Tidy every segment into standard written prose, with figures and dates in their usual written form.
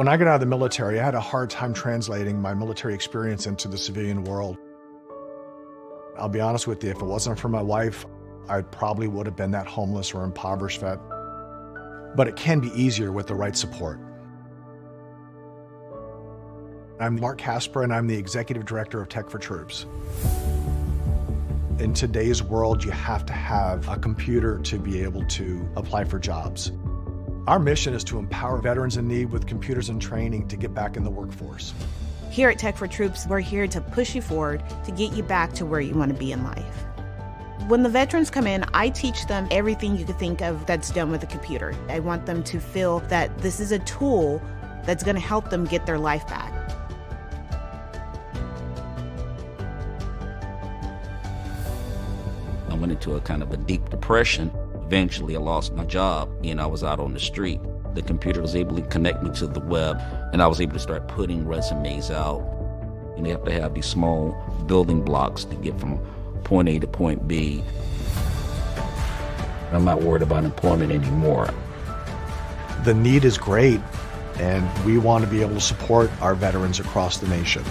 When I got out of the military, I had a hard time translating my military experience into the civilian world. I'll be honest with you, if it wasn't for my wife, I probably would have been that homeless or impoverished vet. But it can be easier with the right support. I'm Mark Casper, and I'm the Executive Director of Tech4Troops. In today's world, you have to have a computer to be able to apply for jobs. Our mission is to empower veterans in need with computers and training to get back in the workforce. Here at Tech4Troops, we're here to push you forward to get you back to where you want to be in life. When the veterans come in, I teach them everything you could think of that's done with a computer. I want them to feel that this is a tool that's going to help them get their life back. I went into a kind of a deep depression. Eventually, I lost my job and I was out on the street. The computer was able to connect me to the web, and I was able to start putting resumes out. And you have to have these small building blocks to get from point A to point B. I'm not worried about employment anymore. The need is great, and we want to be able to support our veterans across the nation.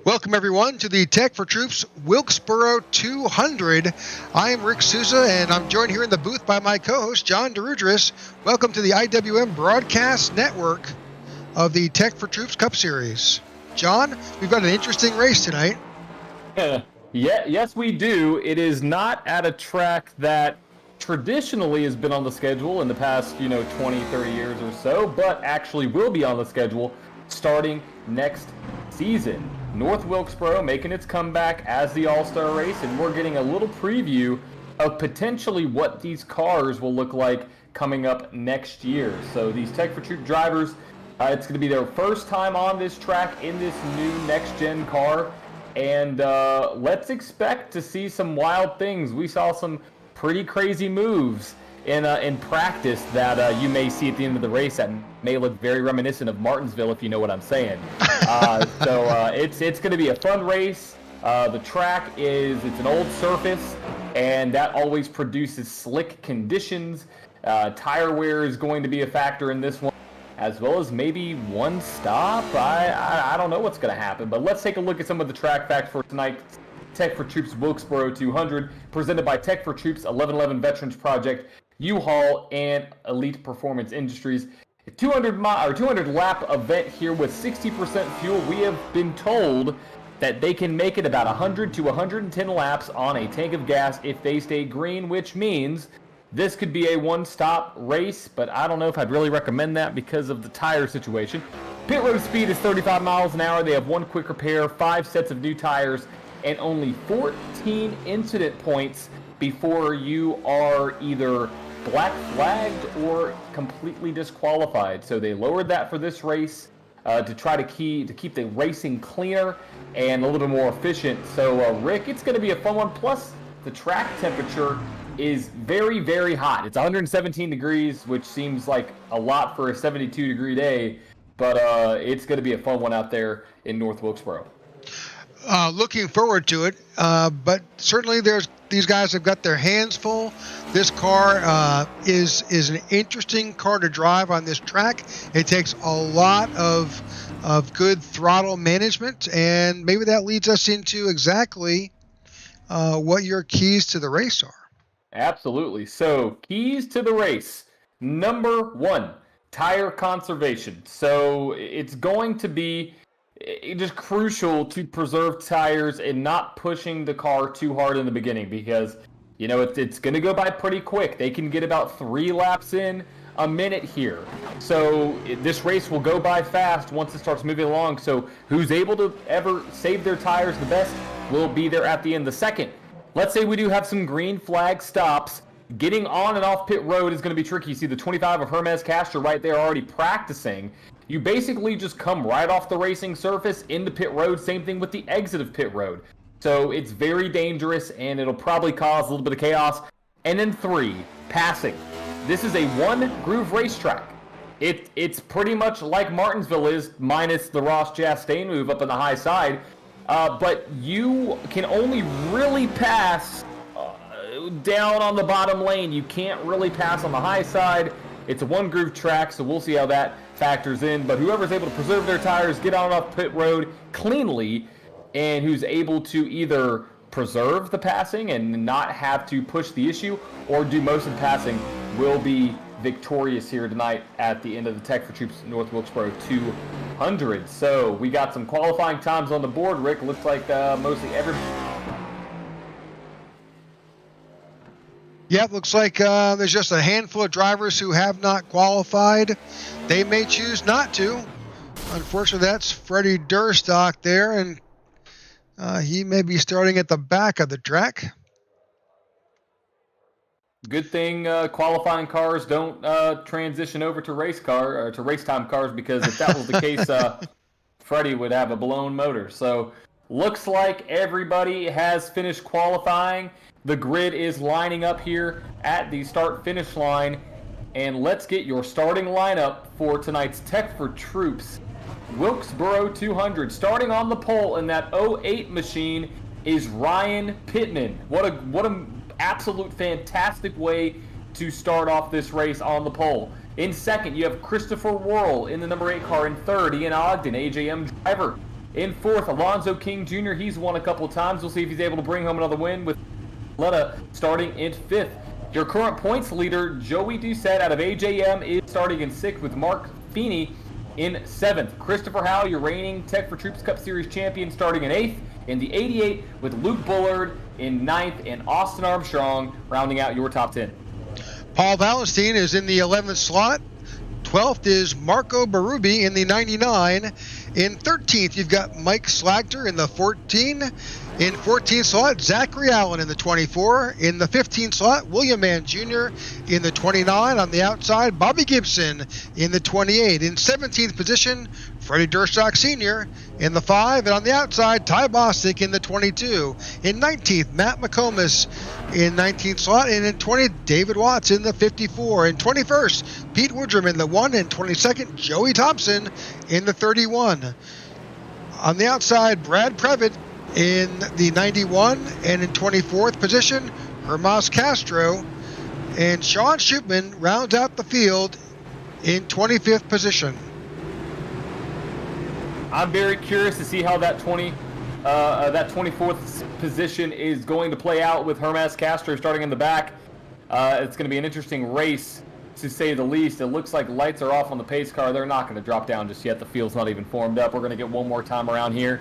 Welcome, everyone, to the Tech4Troops Wilkesboro 200. I am Rick Souza, and I'm joined here in the booth by my co-host, John DeRudris. Welcome to the IWM Broadcast Network of the Tech4Troops Cup Series. John, we've got an interesting race tonight. Yes, we do. It is not at a track that traditionally has been on the schedule in the past, 20, 30 years or so, but actually will be on the schedule starting next season. North Wilkesboro making its comeback as the All-Star race, and we're getting a little preview of potentially what these cars will look like coming up next year. So these Tech4Troops drivers, it's going to be their first time on this track in this new next-gen car, and let's expect to see some wild things. We saw some pretty crazy moves in practice that you may see at the end of the race that may look very reminiscent of Martinsville, if you know what I'm saying. It's going to be a fun race. The track it's an old surface, and that always produces slick conditions. Tire wear is going to be a factor in this one, as well as maybe one stop. I don't know what's going to happen, but let's take a look at some of the track facts for tonight's Tech4Troops Wilkesboro 200, presented by Tech4Troops 1111 Veterans Project, U-Haul, and Elite Performance Industries. A 200 lap event here with 60% fuel. We have been told that they can make it about 100 to 110 laps on a tank of gas if they stay green, which means this could be a one-stop race, but I don't know if I'd really recommend that because of the tire situation. Pit road speed is 35 miles an hour. They have one quick repair, 5 sets of new tires, and only 14 incident points before you are either black flagged or completely disqualified. So they lowered that for this race. to try to keep the racing cleaner and a little bit more efficient. So, Rick, it's going to be a fun one. Plus, the track temperature is very, very hot. It's 117 degrees, which seems like a lot for a 72-degree day, but it's going to be a fun one out there in North Wilkesboro. Looking forward to it, but certainly these guys have got their hands full. This car is an interesting car to drive on this track. It takes a lot of good throttle management, and maybe that leads us into exactly what your keys to the race are. Absolutely. So, keys to the race. Number 1, tire conservation. So, it's going to be just crucial to preserve tires and not pushing the car too hard in the beginning, because it's going to go by pretty quick. They can get about 3 laps in a minute here. So this race will go by fast once it starts moving along. So who's able to ever save their tires the best will be there at the end. The second, let's say we do have some green flag stops. Getting on and off pit road is going to be tricky. You see the 25 of Hermes Castro right there already practicing. You basically just come right off the racing surface into pit road. Same thing with the exit of pit road. So it's very dangerous, and it'll probably cause a little bit of chaos. And then 3, passing. This is a one-groove racetrack. It's pretty much like Martinsville is, minus the Ross Chastain move up on the high side. But you can only really pass down on the bottom lane. You can't really pass on the high side. It's a one-groove track, so we'll see how that factors in. But whoever's able to preserve their tires, get on and off pit road cleanly, and who's able to either preserve the passing and not have to push the issue or do most of the passing will be victorious here tonight at the end of the Tech4Troops North Wilkesboro 200. So we got some qualifying times on the board, Rick. Looks like mostly everybody. Yeah, it looks like there's just a handful of drivers who have not qualified. They may choose not to. Unfortunately, that's Freddie Durstock there, and he may be starting at the back of the track. Good thing qualifying cars don't transition over to race time cars, because if that was the case, Freddie would have a blown motor. So looks like everybody has finished qualifying. The grid is lining up here at the start-finish line, and let's get your starting lineup for tonight's Tech4Troops Wilkesboro 200. Starting on the pole in that 08 machine is Ryan Pittman. What a absolute fantastic way to start off this race on the pole. In second, you have Christopher Worrell in the number 8 car. In third, Ian Ogden, AJM driver. In fourth, Alonzo King Jr. He's won a couple of times. We'll see if he's able to bring home another win, with Letta starting in fifth. Your current points leader, Joey Doucette out of AJM, is starting in sixth, with Mark Feeney in seventh. Christopher Howe, your reigning Tech4Troops Cup Series champion, starting in eighth. In the 88, with Luke Bullard in ninth, and Austin Armstrong rounding out your top 10. Paul Valenstein is in the 11th slot. 12th is Marco Berube in the 99. In 13th, you've got Mike Slagter in the 14. In 14th slot, Zachary Allen in the 24. In the 15th slot, William Mann Jr. in the 29. On the outside, Bobby Gibson in the 28. In 17th position, Freddie Durstock Sr. in the 5. And on the outside, Ty Bostic in the 22. In 19th, Matt McComas in 19th slot. And in 20th, David Watts in the 54. In 21st, Pete Woodrum in the 1. And 22nd, Joey Thompson in the 31. On the outside, Brad Previtt in the 91, and in 24th position, Hermas Castro, and Sean Schupman rounds out the field in 25th position. I'm very curious to see how that 24th position is going to play out, with Hermas Castro starting in the back. It's going to be an interesting race, to say the least. It looks like lights are off on the pace car. They're not going to drop down just yet. The field's not even formed up. We're going to get one more time around here.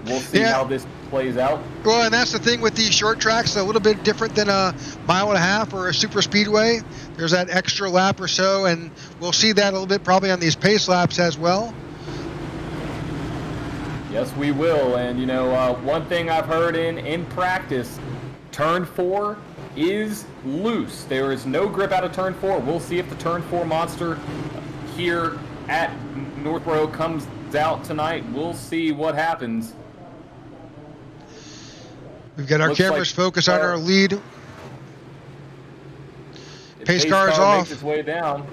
We'll see how this plays out. Well, and that's the thing with these short tracks, a little bit different than a mile and a half or a super speedway. There's that extra lap or so, and we'll see that a little bit probably on these pace laps as well. Yes, we will. And, one thing I've heard in practice, turn 4 is loose. There is no grip out of turn 4. We'll see if the turn 4 monster here at Northborough comes out tonight. We'll see what happens. We've got our Looks cameras like focused on our lead. Pace car is car off. makes its way down.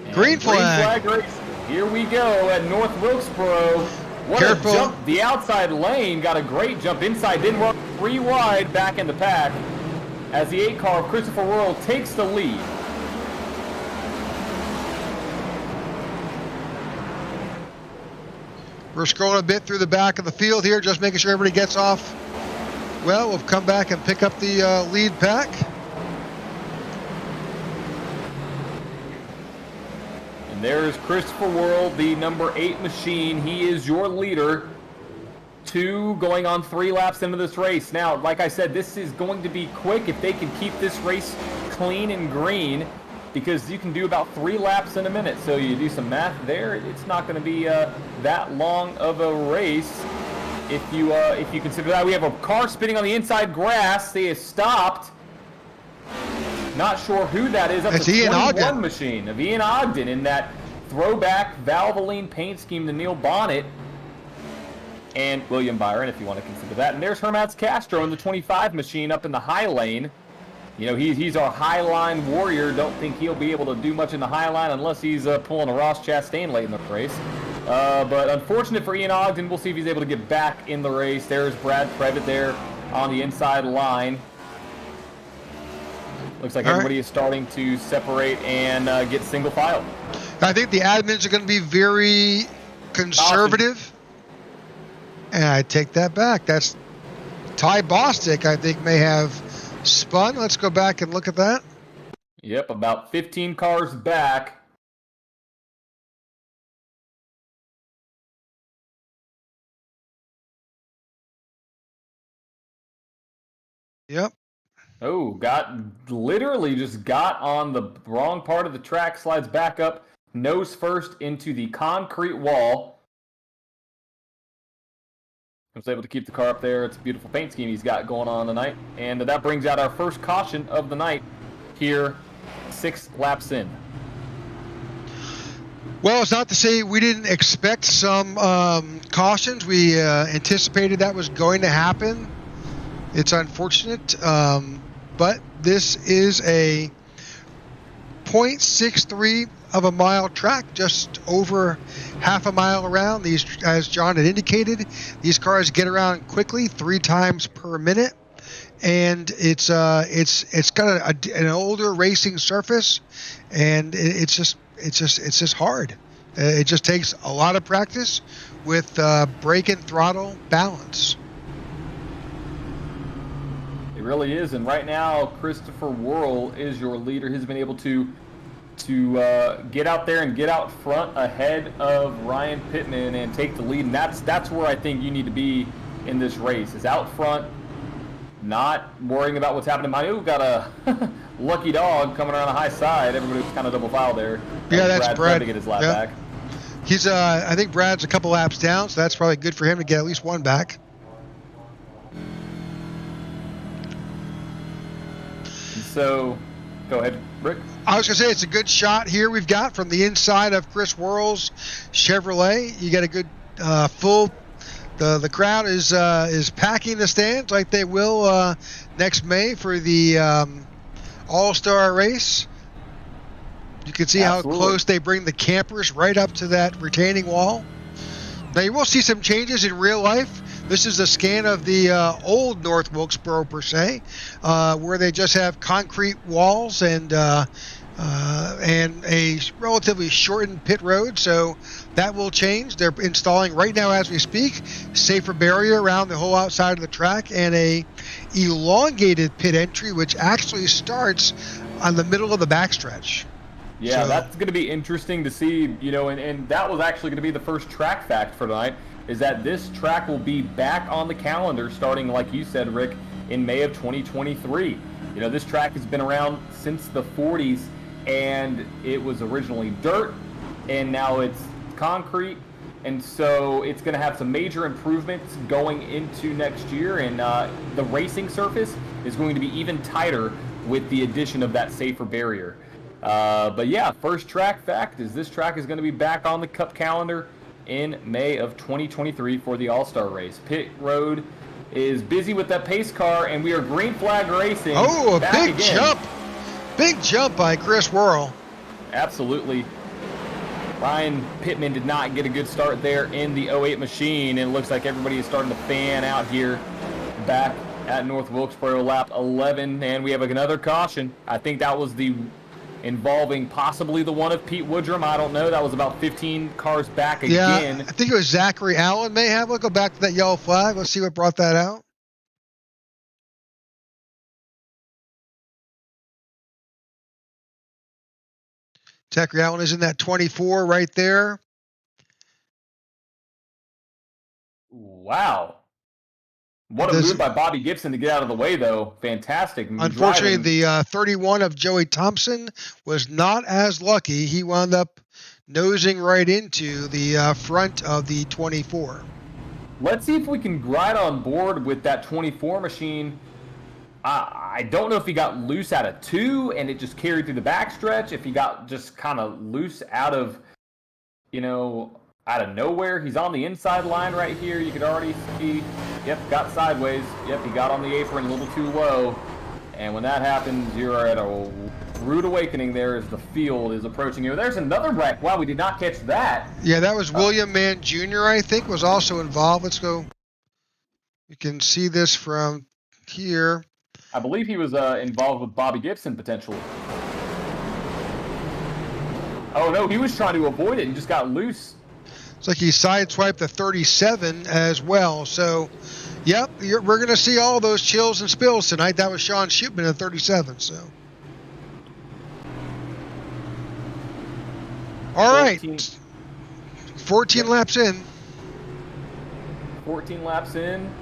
And Green flag. Green flag race. Here we go at North Wilkesboro. What Careful. a jump. The outside lane got a great jump inside. Didn't run 3 wide back in the pack as the 8 car of Christopher Worrell takes the lead. We're scrolling a bit through the back of the field here, just making sure everybody gets off. Well, we'll come back and pick up the lead pack. And there's Christopher Worrell, the number 8 machine. He is your leader. 2 going on 3 laps into this race. Now, like I said, this is going to be quick if they can keep this race clean and green, because you can do about 3 laps in a minute. So you do some math there. It's not going to be that long of a race if you consider that. We have a car spinning on the inside grass. They have stopped. Not sure who that is. That's It's a Ian 21 Ogden. machine of Ian Ogden in that throwback Valvoline paint scheme to Neil Bonnet and William Byron, if you want to consider that. And there's Hermats Castro in the 25 machine up in the high lane. You know, he's our high line warrior. Don't think he'll be able to do much in the high line unless he's pulling a Ross Chastain late in the race. But unfortunate for Ian Ogden. We'll see if he's able to get back in the race. There's Brad Previtt there on the inside line. Looks like everybody is starting to separate and get single file. I think the admins are going to be very conservative. And I take that back. That's Ty Bostic, I think, may have spun. Let's go back and look at that. Yep, about 15 cars back. Yep. Oh, literally just got on the wrong part of the track, slides back up, nose first into the concrete wall. I was able to keep the car up there. It's a beautiful paint scheme he's got going on tonight. And that brings out our first caution of the night here, 6 laps in. Well, it's not to say we didn't expect some cautions. We anticipated that was going to happen. It's unfortunate, but this is a 0.63 of a mile track, just over half a mile around. These, as John had indicated, these cars get around quickly, 3 times per minute, and it's got an older racing surface, and it's just hard. It just takes a lot of practice with brake and throttle balance. It really is, and right now Christopher Worrell is your leader. He's been able to get out there and get out front ahead of Ryan Pittman and take the lead, and that's where I think you need to be in this race, is out front, not worrying about what's happening. Manu got a lucky dog coming around the high side. Everybody's kind of double file there. Yeah, that's Brad. To get his lap Yeah. back. He's I think Brad's a couple laps down, so that's probably good for him to get at least one back. So, go ahead, Rick. I was going to say it's a good shot here we've got from the inside of Chris Worrell's Chevrolet. You got a good full. The crowd is packing the stands like they will next May for the All-Star race. You can see Absolutely. how close they bring the campers right up to that retaining wall. Now you will see some changes in real life. This is a scan of the old North Wilkesboro per se, where they just have concrete walls and a relatively shortened pit road. So that will change. They're installing right now as we speak safer barrier around the whole outside of the track and a elongated pit entry, which actually starts on the middle of the backstretch. Yeah, So- that's going to be interesting to see, and that was actually going to be the first track fact for tonight, is that this track will be back on the calendar starting, like you said, Rick, in May of 2023. This track has been around since the 40s, and it was originally dirt, and now it's concrete, and so it's going to have some major improvements going into next year, and the racing surface is going to be even tighter with the addition of that safer barrier. But yeah, first track fact is this track is going to be back on the Cup calendar in May of 2023 for the All-Star race. Pit Road is busy with that pace car, and we are green flag racing. Oh, a back big again. jump. Big jump by Chris Worrell. Absolutely. Ryan Pittman did not get a good start there in the 08 machine, and it looks like everybody is starting to fan out here back at North Wilkesboro, lap 11, and we have another caution. I think that was the involving possibly the one of Pete Woodrum. I don't know. That was about 15 cars back again. Yeah, I think it was Zachary Allen may have. Let's go back to that yellow flag. Let's see what brought that out. Zachary Allen is in that 24 right there. Wow. What a move by Bobby Gibson to get out of the way, though. Fantastic. Unfortunately, the 31 of Joey Thompson was not as lucky. He wound up nosing right into the front of the 24. Let's see if we can ride on board with that 24 machine. I don't know if he got loose out of 2 and it just carried through the backstretch. If he got just kind of loose out of, out of nowhere. He's on the inside line right here. You could already see, yep, got sideways. Yep, he got on the apron a little too low. And when that happens, you're at a rude awakening there as the field is approaching you. There's another wreck. Wow, we did not catch that. Yeah, that was William Mann Jr., I think, was also involved. Let's go. You can see this from here. I believe he was involved with Bobby Gibson, potentially. Oh, no, he was trying to avoid it and just got loose. It's like he sideswiped the 37 as well. So, yep, we're going to see all those chills and spills tonight. That was Sean Shootman at 37. So, all right, 14 laps in. 14 laps in,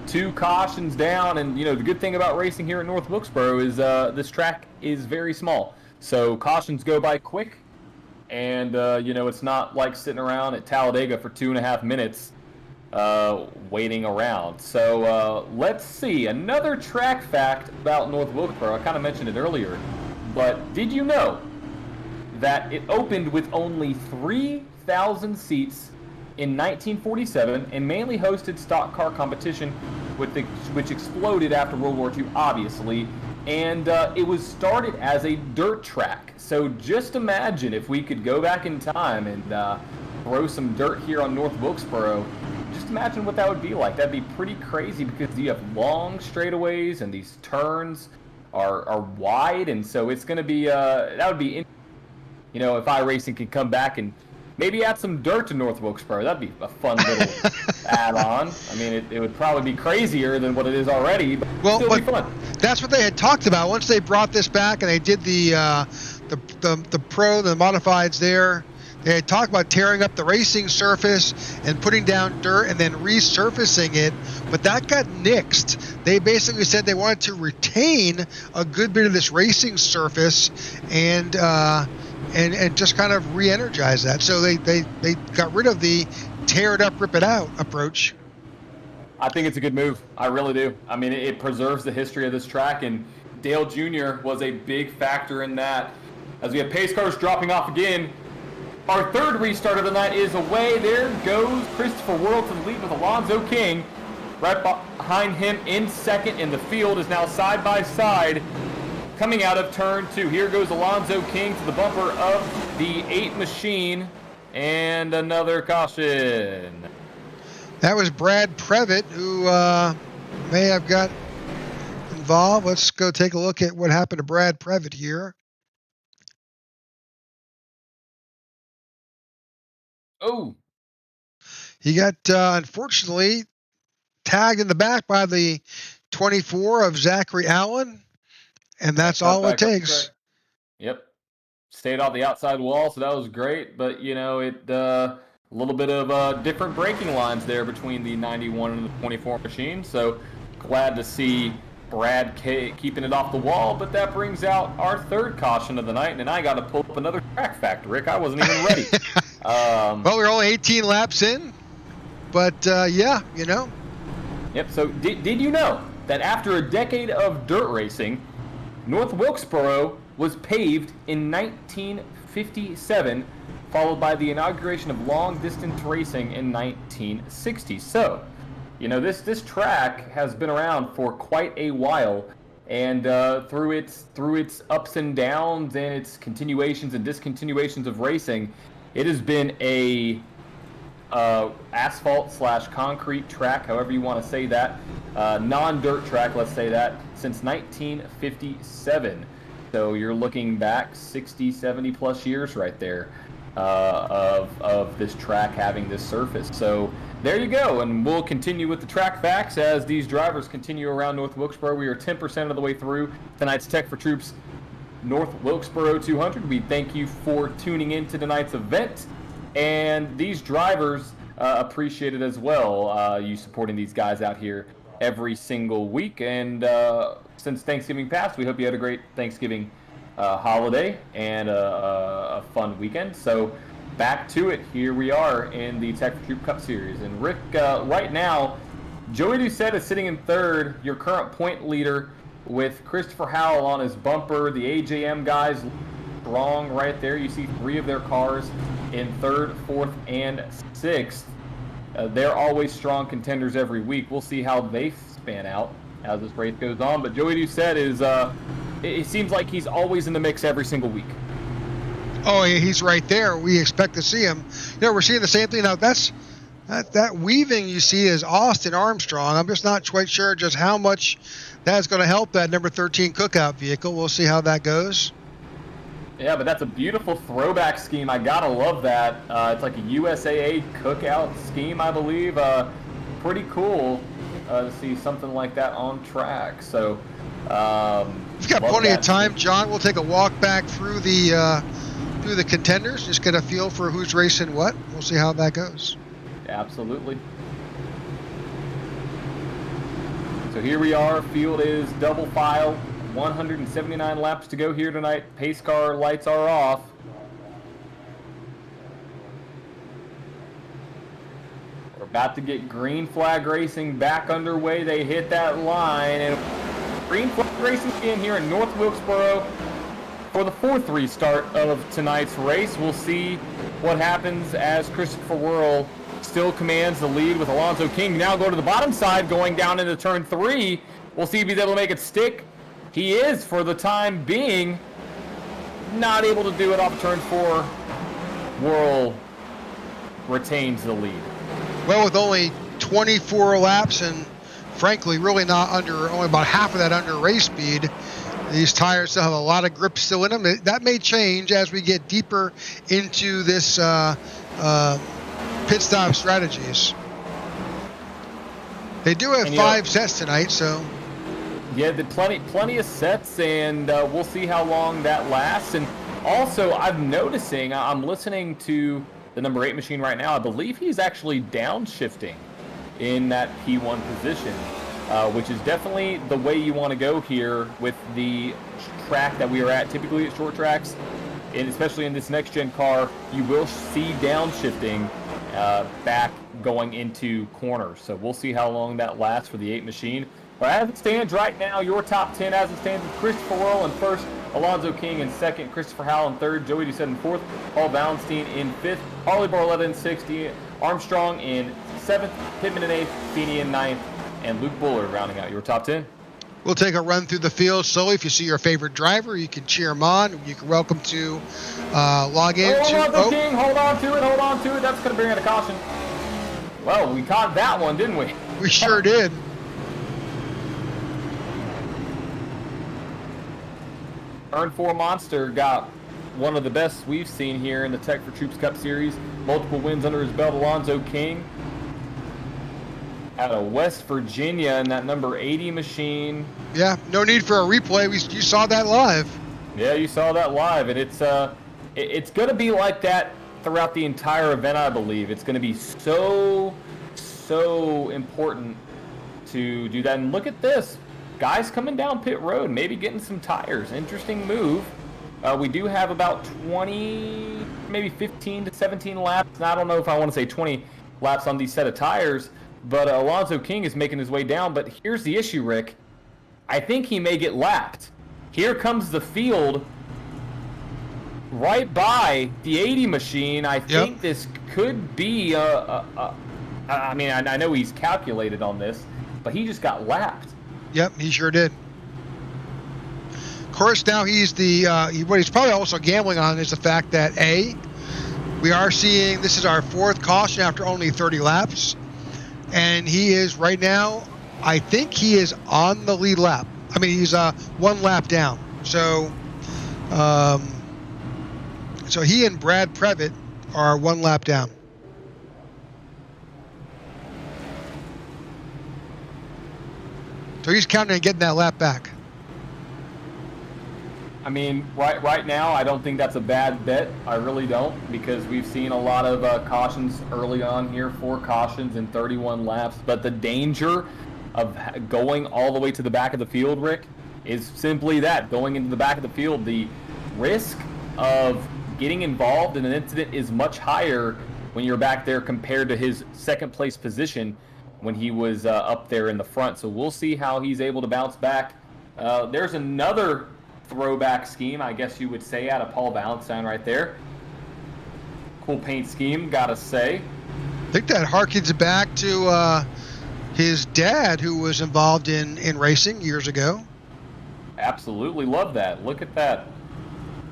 2 cautions down, and the good thing about racing here at North Wilkesboro is this track is very small. So cautions go by quick. And, it's not like sitting around at Talladega for 2.5 minutes waiting around. So let's see. Another track fact about North Wilkesboro. I kind of mentioned it earlier. But did you know that it opened with only 3,000 seats in 1947 and mainly hosted stock car competition, which exploded after World War II, obviously. And it was started as a dirt track. So just imagine if we could go back in time and throw some dirt here on North Wilkesboro. Just imagine what that would be like. That'd be pretty crazy because you have long straightaways and these turns are wide. And so it's going to be, that would be, if iRacing could come back and maybe add some dirt to North Wilkesboro. That'd be a fun little add-on. I mean, it would probably be crazier than what it is already, but still be fun. That's what they had talked about. Once they brought this back and they did the modifieds there, they had talked about tearing up the racing surface and putting down dirt and then resurfacing it, but that got nixed. They basically said they wanted to retain a good bit of this racing surface and just kind of re-energize that. So they got rid of the tear it up, rip it out approach. I think it's a good move. I really do. I mean, it preserves the history of this track, and Dale Jr. was a big factor in that. As we have pace cars dropping off again, our third restart of the night is away. There goes Christopher Worrell to the lead with Alonzo King. Right behind him in second, and the field is now side by side. Coming out of turn 2, here goes Alonzo King to the bumper of the 8 machine, and another caution. That was Brad Previtt, who may have got involved. Let's go take a look at what happened to Brad Previtt here. Oh. He got, unfortunately, tagged in the back by the 24 of Zachary Allen. And that's all it takes. Yep. Stayed off the outside wall, so that was great. But, a little bit of different braking lines there between the 91 and the 24 machine. So glad to see Brad keeping it off the wall. But that brings out our third caution of the night. And I got to pull up another track fact, Rick. I wasn't even ready. Well, we're only 18 laps in. But, yeah, Yep. So did you know that after a decade of dirt racing, North Wilkesboro was paved in 1957, followed by the inauguration of long-distance racing in 1960. So, you know, this track has been around for quite a while, and through its ups and downs and its continuations and discontinuations of racing, it has been a asphalt/concrete track, however you want to say that, non-dirt track, let's say that, since 1957. So you're looking back 60, 70 plus years right there of this track having this surface. So there you go, and we'll continue with the track facts as these drivers continue around North Wilkesboro. We are 10% of the way through tonight's Tech4Troops North Wilkesboro 200. We thank you for tuning in to tonight's event, and these drivers appreciate it as well, you supporting these guys out here every single week. And since Thanksgiving passed, we hope you had a great Thanksgiving holiday and a fun weekend. So back to it. Here we are in the Tech4Troops Cup Series. And Rick, right now, Joey Doucette is sitting in third, your current point leader, with Christopher Howell on his bumper. The AJM guys strong right there. You see 3 of their cars in third, fourth, and sixth. They're always strong contenders every week. We'll see how they span out as this race goes on. But Joey Doucette is, it seems like he's always in the mix every single week. Oh, yeah, he's right there. We expect to see him. You know, we're seeing the same thing now. That weaving you see is Austin Armstrong. I'm just not quite sure just how much that's going to help that number 13 cookout vehicle. We'll see how that goes. Yeah, but that's a beautiful throwback scheme. I gotta love that. It's like a USAA cookout scheme, I believe. Pretty cool to see something like that on track. So we've got plenty of time, John. We'll take a walk back through the contenders, just get a feel for who's racing what. We'll see how that goes. Absolutely. So here we are. Field is double file. 179 laps to go here tonight. Pace car lights are off. We're about to get green flag racing back underway. They hit that line, and green flag racing in here in North Wilkesboro for the 4th restart of tonight's race. We'll see what happens as Christopher Whirl still commands the lead with Alonzo King. Now go to the bottom side, going down into turn 3. We'll see if he's able to make it stick. He is, for the time being, not able to do it off turn 4. Whirl retains the lead. Well, with only 24 laps and, frankly, really not under, only about half of that under race speed, these tires still have a lot of grip still in them. That may change as we get deeper into this pit stop strategies. They do have 5 sets tonight, so... Yeah, plenty of sets, and we'll see how long that lasts. And also, I'm listening to the number 8 machine right now. I believe he's actually downshifting in that P1 position, which is definitely the way you want to go here with the track that we are at. Typically at short tracks, and especially in this next-gen car, you will see downshifting back going into corners. So we'll see how long that lasts for the 8 machine. But as it stands right now, your top 10 as it stands with Christopher Whirl in first, Alonzo King in second, Christopher Howell in third, Joey Doucette in fourth, Paul Valenstein in fifth, Harley Barletta in sixth, Armstrong in seventh, Pittman in eighth, Feeney in ninth, and Luke Bullard rounding out your top 10. We'll take a run through the field slowly. If you see your favorite driver, you can cheer him on. You can welcome to log in. King, hold on to it. That's going to bring out a caution. Well, we caught that one, didn't we? We sure did. Turn 4 Monster got one of the best we've seen here in the Tech4Troops Cup Series. Multiple wins under his belt. Alonzo King out of West Virginia in that number 80 machine. Yeah, no need for a replay. You saw that live. Yeah, you saw that live, and it's going to be like that throughout the entire event, I believe. It's going to be so important to do that. And look at this. Guys coming down pit road, maybe getting some tires. Interesting move. We do have about 20, maybe 15 to 17 laps. And I don't know if I want to say 20 laps on these set of tires, but Alonzo King is making his way down. But here's the issue, Rick. I think he may get lapped. Here comes the field right by the 80 machine. I think this could be I mean, I know he's calculated on this, but he just got lapped. Yep, he sure did. Of course, now he's what he's probably also gambling on is the fact that we are seeing this is our 4th caution after only 30 laps, and he is right now, I think he is on the lead lap. I mean, he's 1 lap down. So, so he and Brad Previtt are 1 lap down. So he's counting on getting that lap back. I mean, right now, I don't think that's a bad bet. I really don't, because we've seen a lot of cautions early on here, 4 cautions in 31 laps. But the danger of going all the way to the back of the field, Rick, is simply that, going into the back of the field. The risk of getting involved in an incident is much higher when you're back there compared to his 2nd place position when he was up there in the front. So we'll see how he's able to bounce back. There's another throwback scheme, I guess you would say, out of Paul Valentine right there. Cool paint scheme, gotta say. I think that harkens back to his dad, who was involved in racing years ago. Absolutely love that. Look at that.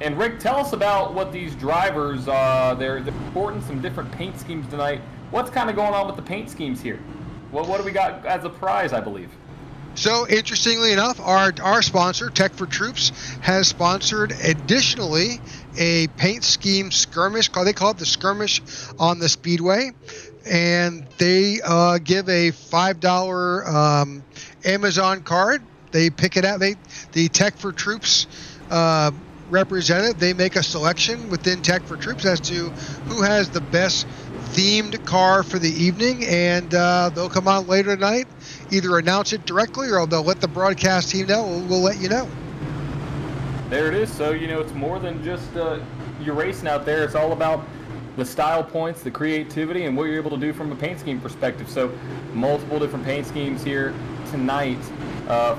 And Rick, tell us about what these drivers they're sporting some different paint schemes tonight. What's kind of going on with the paint schemes here? What do we got as a prize, I believe? So, interestingly enough, our sponsor, Tech4Troops, has sponsored additionally a paint scheme skirmish. They call it the skirmish on the Speedway. And they give a $5 Amazon card. They pick it out. The Tech4Troops representative, they make a selection within Tech4Troops as to who has the best themed car for the evening. And they'll come on later tonight, either announce it directly or they'll let the broadcast team know. We'll let you know. There it is. So, it's more than just you're racing out there. It's all about the style points, the creativity, and what you're able to do from a paint scheme perspective. So multiple different paint schemes here tonight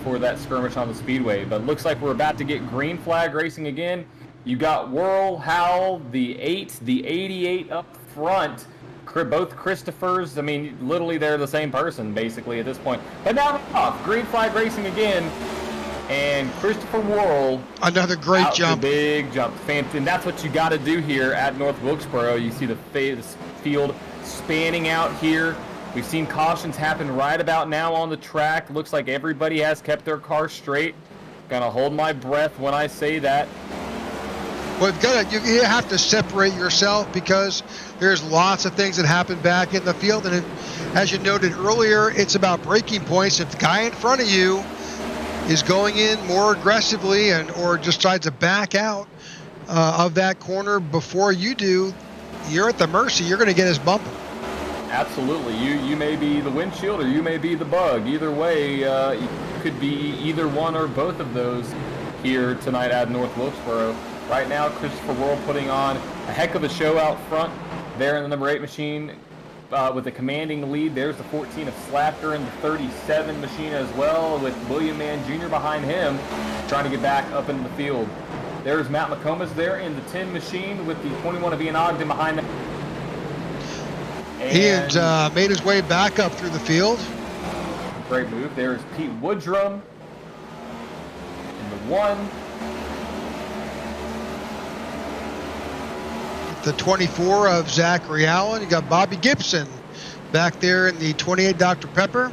for that skirmish on the Speedway. But looks like we're about to get green flag racing again. You got Whirl, Howell, the 8, the 88 up front. Both Christophers, I mean, literally they're the same person, basically, at this point. But now off. Green flag racing again. And Christopher Worrell. Another great jump. Big jump. And that's what you got to do here at North Wilkesboro. You see the field spanning out here. We've seen cautions happen right about now on the track. Looks like everybody has kept their car straight. Gonna hold my breath when I say that. Well, you have to separate yourself because there's lots of things that happen back in the field. And as you noted earlier, it's about breaking points. If the guy in front of you is going in more aggressively or just tries to back out of that corner before you do, you're at the mercy. You're going to get his bumper. Absolutely. You may be the windshield or you may be the bug. Either way, you could be either one or both of those here tonight at North Wilkesboro. Right now, Christopher Worrell putting on a heck of a show out front there in the number 8 machine with a commanding lead. There's the 14 of Slapker and the 37 machine as well, with William Mann Jr. behind him trying to get back up into the field. There's Matt McComas there in the 10 machine with the 21 of Ian Ogden behind him. He had made his way back up through the field. Great move. There's Pete Woodrum in the 1. The 24 of Zachary Allen. You got Bobby Gibson back there in the 28 Dr. Pepper.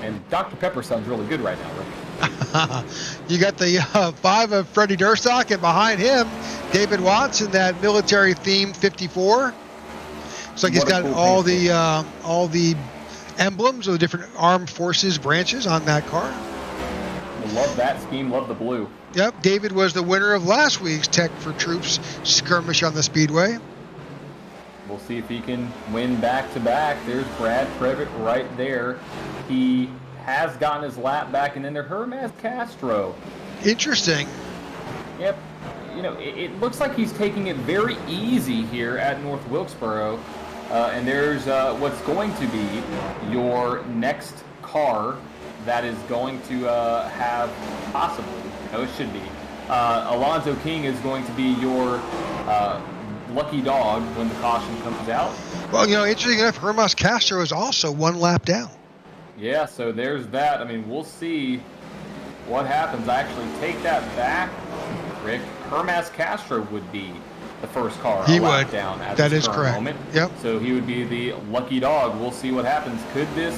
And Dr. Pepper sounds really good right now, right? You got the 5 of Freddie Dursock, and behind him, David Watts in that military-themed 54. Looks like he's got all the emblems of the different armed forces branches on that car. Love that scheme. Love the blue. Yep, David was the winner of last week's Tech4Troops skirmish on the Speedway. We'll see if he can win back-to-back. There's Brad Previtt right there. He has gotten his lap back, and then there's Hermes Castro. Interesting. Yep. It looks like he's taking it very easy here at North Wilkesboro. And there's what's going to be your next car that is going to have possibly, it should be, Alonzo King is going to be your lucky dog when the caution comes out. Well, interesting enough, Hermas Castro is also 1 lap down. Yeah, so there's that. I mean, we'll see what happens. I actually take that back, Rick. Hermas Castro would be the first car He lap would. down at That this is current correct. moment. Yep. So he would be the lucky dog. We'll see what happens. Could this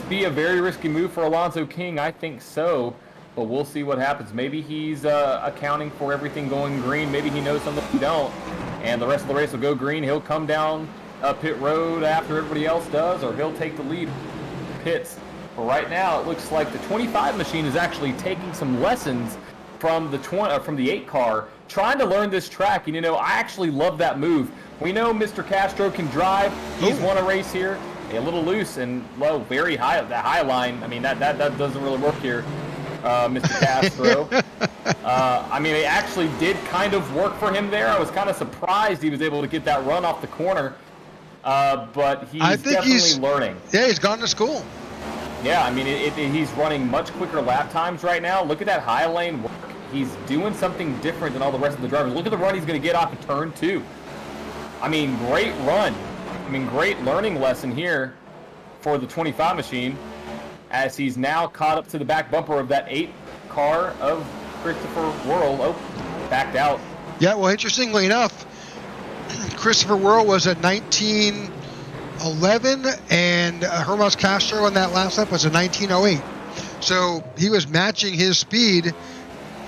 be a very risky move for Alonzo King? I think so, but we'll see what happens. Maybe he's accounting for everything going green. Maybe he knows something we don't, and the rest of the race will go green. He'll come down pit road after everybody else does, or he'll take the lead pits. But right now, it looks like the 25 machine is actually taking some lessons from the 8 car, trying to learn this track. And I actually love that move. We know Mr. Castro can drive. He's won a race here, a little loose and low, very high. The high line, I mean, that doesn't really work here, Mr. Castro. I mean, it actually did kind of work for him there. I was kind of surprised he was able to get that run off the corner. But he's learning. Yeah, he's gone to school. Yeah, I mean, he's running much quicker lap times right now. Look at that high lane work. He's doing something different than all the rest of the drivers. Look at the run he's going to get off of turn 2. I mean, great run. I mean, great learning lesson here for the 25 machine, as he's now caught up to the back bumper of that 8 car of Christopher Worrell. Oh, backed out. Yeah, well, interestingly enough, Christopher Worrell was at 1911, and Hermas Castro on that last lap was a 1908. So he was matching his speed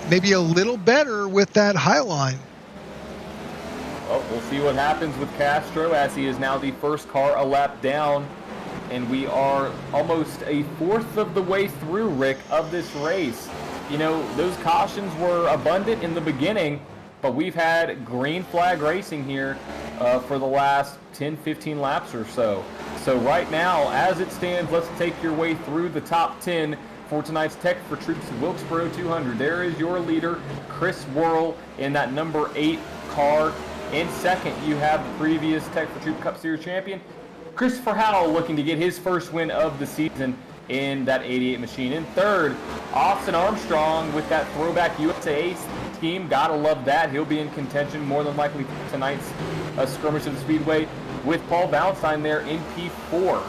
maybe a little better with that high line. Well, we'll see what happens with Castro, as he is now the first car a lap down, and we are almost a fourth of the way through, Rick, of this race. Those cautions were abundant in the beginning, but we've had green flag racing here for the last 10-15 laps or so. So right now, as it stands, let's take your way through the top 10 for tonight's Tech4Troops Wilkesboro 200. There is your leader, Chris Worrell, in that number 8 car. In second, you have the previous Tech4Troops Cup Series champion, Christopher Howell, looking to get his first win of the season in that 88 machine. In third, Austin Armstrong with that throwback USA scheme. Gotta love that. He'll be in contention more than likely tonight's skirmish of the Speedway, with Paul Valentine there in P4.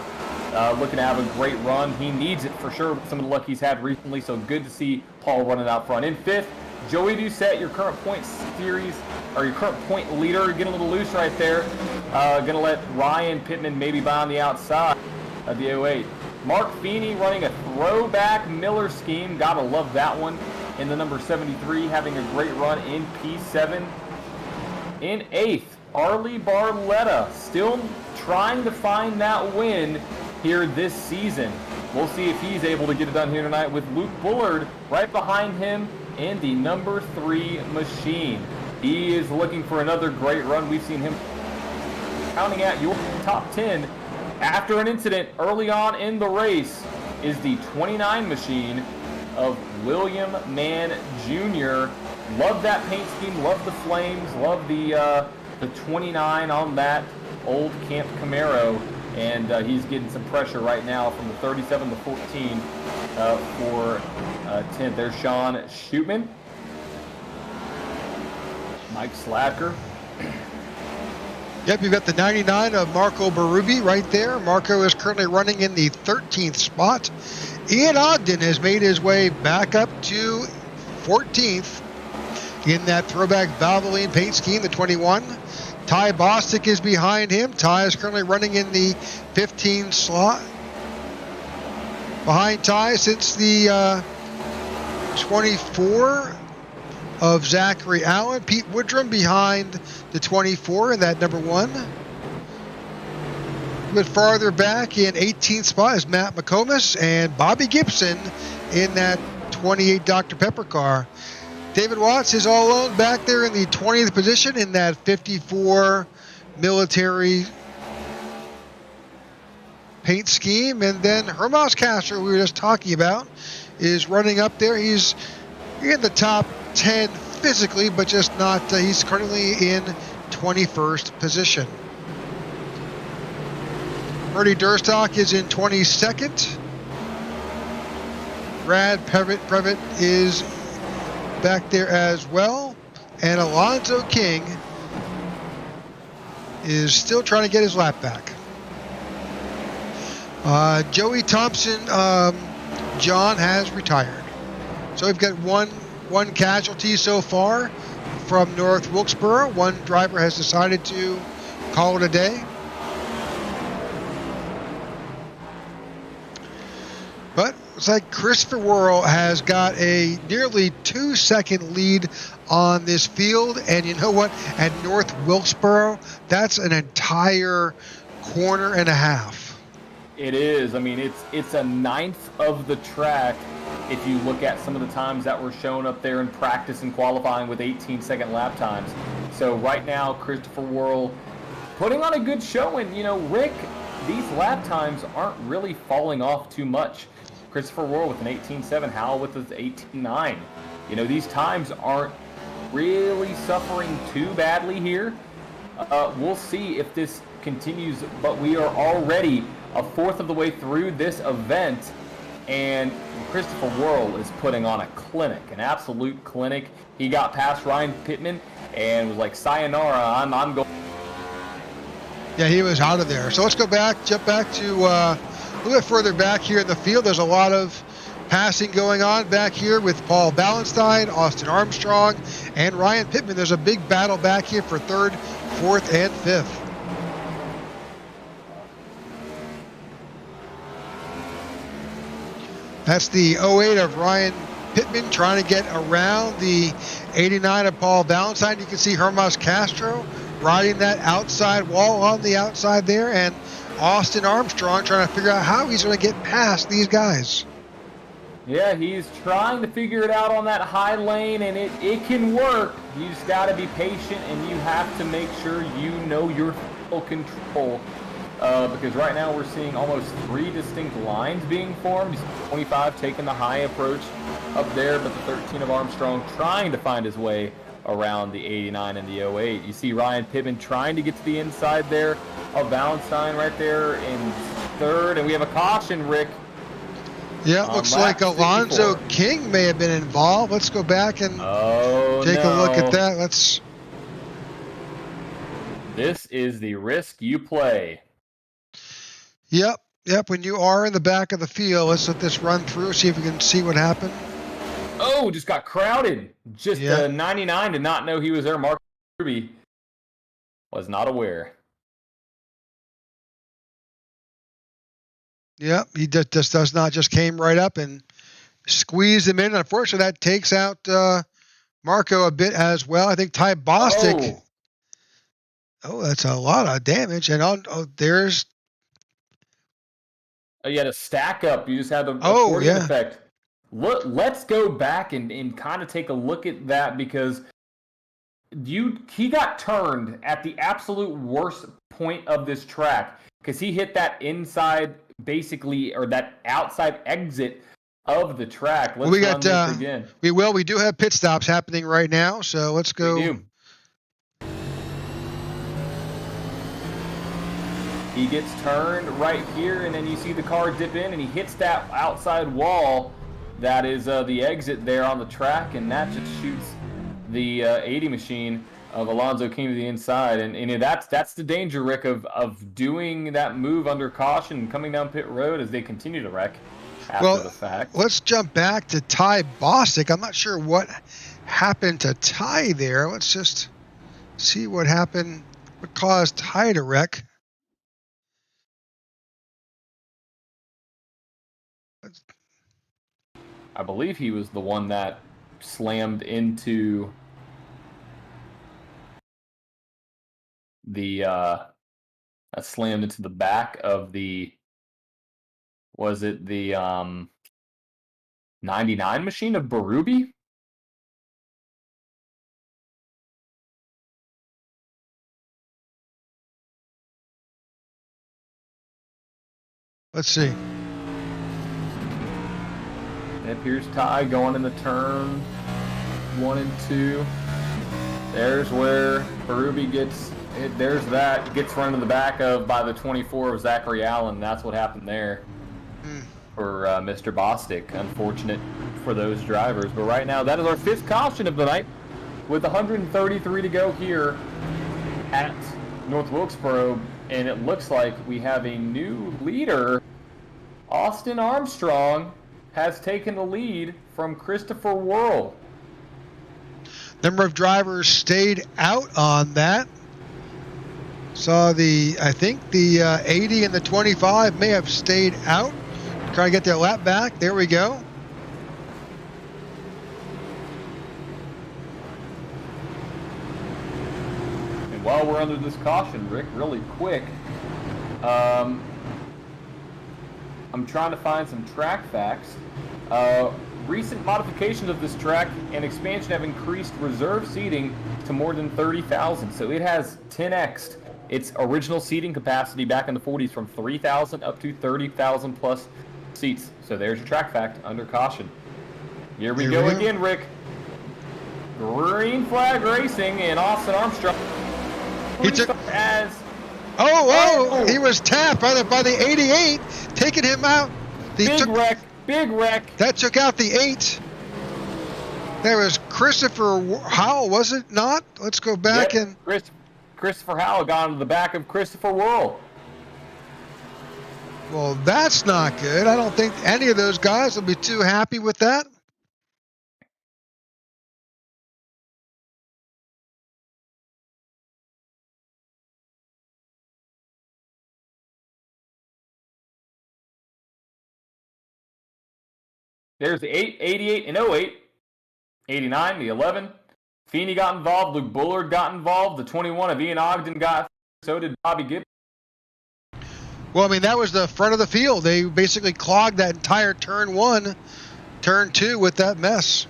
Looking to have a great run. He needs it for sure with some of the luck he's had recently, so good to see Paul running out front. In fifth, Joey Doucette, your current point series, or your current point leader, getting a little loose right there. Gonna let Ryan Pittman maybe by on the outside of the 08. Mark Feeney running a throwback Miller scheme. Gotta love that one. In the number 73, having a great run in P7. In eighth, Arlie Barletta, still trying to find that win here this season. We'll see if he's able to get it done here tonight, with Luke Bullard right behind him in the number 3 machine. He is looking for another great run. We've seen him counting at your top 10 after an incident early on in the race is the 29 machine of William Mann Jr. Love that paint scheme, love the flames, love the 29 on that old Camp Camaro, and he's getting some pressure right now from the 37 to 14 for 10th. There's Sean Shootman, Mike Slacker. Yep, you've got the 99 of Marco Berube right there. Marco is currently running in the 13th spot. Ian Ogden has made his way back up to 14th in that throwback Valvoline paint scheme, the 21. Ty Bostic is behind him. Ty is currently running in the 15 slot. Behind Ty sits the 24 of Zachary Allen. Pete Woodrum behind the 24 in that number 1. A bit farther back in 18th spot is Matt McComas, and Bobby Gibson in that 28 Dr. Pepper car. David Watts is all alone back there in the 20th position in that 54 military paint scheme. And then Hermas Castro, we were just talking about, is running up there. He's in the top 10 physically, but just not, he's currently in 21st position. Bertie Durstock is in 22nd. Brad Previtt is back there as well. And Alonzo King is still trying to get his lap back. Joey Thompson, John, has retired. So we've got one casualty so far from North Wilkesboro. One driver has decided to call it a day. But it's like Christopher Worrell has got a nearly 2-second lead on this field. And you know what? At North Wilkesboro, that's an entire corner and a half. It is. I mean, it's a ninth of the track if you look at some of the times that were shown up there in practice and qualifying with 18-second lap times. So right now, Christopher Worrell putting on a good showing. You know, Rick, these lap times aren't really falling off too much. Christopher Worrell with an 18.7, Howell with an 18.9. You know, these times aren't really suffering too badly here. We'll see if this continues, but we are already a fourth of the way through this event, and Christopher Worrell is putting on a clinic, an absolute clinic. He got past Ryan Pittman and was like, sayonara, I'm going. Yeah, he was out of there. So let's jump back to a little bit further back here in the field. There's a lot of passing going on back here with Paul Ballenstein, Austin Armstrong, and Ryan Pittman. There's a big battle back here for third, fourth, and fifth. That's the 08 of Ryan Pittman trying to get around the 89 of Paul Ballenstein. You can see Hermas Castro riding that outside wall on the outside there, and Austin Armstrong trying to figure out how he's going to get past these guys. Yeah, he's trying to figure it out on that high lane, and it can work. You just got to be patient, and you have to make sure you know your full control. Because right now we're seeing almost 3 distinct lines being formed. 25 taking the high approach up there, but the 13 of Armstrong trying to find his way around the 89 and the 08. You see Ryan Pittman trying to get to the inside there of Ballenstein right there in third, and we have a caution, Rick. Yeah, looks like Alonzo King may have been involved. Let's go back and take a look at that. This is the risk you play. Yep. When you are in the back of the field, let's let this run through, see if we can see what happened. Oh, just got crowded. 99 did not know he was there. Mark Ruby was not aware. Yep, he just came right up and squeezed him in. Unfortunately, that takes out Marco a bit as well. I think Ty Bostic. Oh, that's a lot of damage. And there's. Oh, you had a stack up. You just had the accordion effect. Let's go back and kind of take a look at that, because he got turned at the absolute worst point of this track, because he hit that inside, basically, or that outside exit of the track. Let's run this again. We do have pit stops happening right now, so let's go. We do. He gets turned right here, and then you see the car dip in, and he hits that outside wall. That is the exit there on the track, and that just shoots the 80 machine of Alonzo King to the inside. And that's the danger, Rick, of doing that move under caution and coming down pit road as they continue to wreck after the fact. Let's jump back to Ty Bostic. I'm not sure what happened to Ty there. Let's just see what happened, what caused Ty to wreck. I believe he was the one that slammed into the back of the, was it the 99 machine of Berube? Let's see. Here's Ty going in the turn 1 and 2. There's where Berube gets hit. There's that. Gets run in the back of by the 24 of Zachary Allen. That's what happened there. for Mr. Bostic. Unfortunate for those drivers. But right now, that is our 5th caution of the night with 133 to go here at North Wilkesboro. And it looks like we have a new leader. Austin Armstrong has taken the lead from Christopher Worrell. Number of drivers stayed out on that. Saw I think the 80 and the 25 may have stayed out. Trying to get their lap back. There we go. And while we're under this caution, Rick, really quick, I'm trying to find some track facts. Recent modifications of this track and expansion have increased reserve seating to more than 30,000. So it has 10x'd its original seating capacity back in the 40s from 3,000 up to 30,000 plus seats. So there's your track fact under caution. Here we go again, Rick. Green flag racing and Austin Armstrong. He took as he was tapped by the 88, taking him out. Big wreck. That took out the 8. There was Christopher Howell, was it not? Let's go back and Christopher Howell got into the back of Christopher Worrell. Well, that's not good. I don't think any of those guys will be too happy with that. There's the 8, 88, and 08. 89, the 11. Feeney got involved. Luke Bullard got involved. The 21 of Ian Ogden got. So did Bobby Gibbs. Well, I mean, that was the front of the field. They basically clogged that entire turn 1, turn 2 with that mess.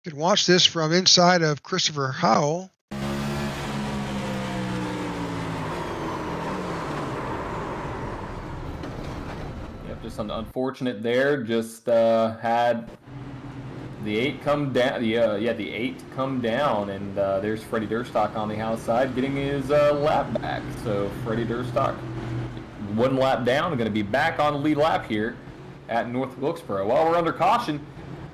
You can watch this from inside of Christopher Howell. Yep, just unfortunate there. Just had the 8 come down. The 8 come down, and there's Freddie Durstock on the outside getting his lap back. So Freddie Durstock, 1 lap down, going to be back on the lead lap here at North Wilkesboro. While we're under caution,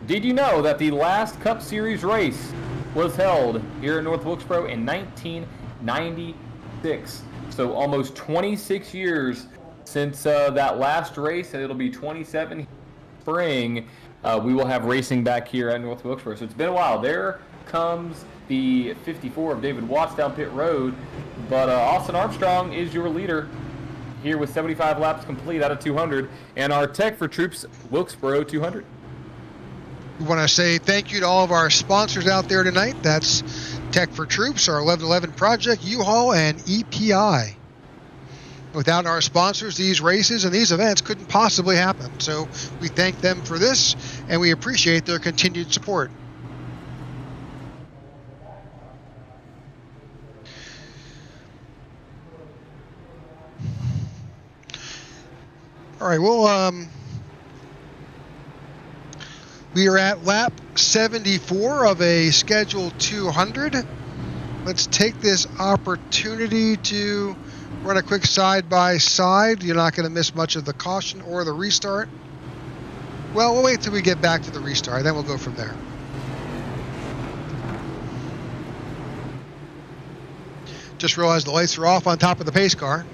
did you know that the last Cup Series race was held here at North Wilkesboro in 1996? So almost 26 years since that last race, and it'll be 27 spring. We will have racing back here at North Wilkesboro. So it's been a while. There comes the 54 of David Watts down pit road. But Austin Armstrong is your leader here with 75 laps complete out of 200. And our Tech4Troops Wilkesboro 200. We want to say thank you to all of our sponsors out there tonight. That's Tech4Troops, our 1111 Project, U-Haul, and EPI. Without our sponsors, these races and these events couldn't possibly happen. So we thank them for this, and we appreciate their continued support. All right, we are at lap 74 of a scheduled 200. Let's take this opportunity to run a quick side-by-side. You're not going to miss much of the caution or the restart. Well, we'll wait till we get back to the restart, then we'll go from there. Just realized the lights are off on top of the pace car.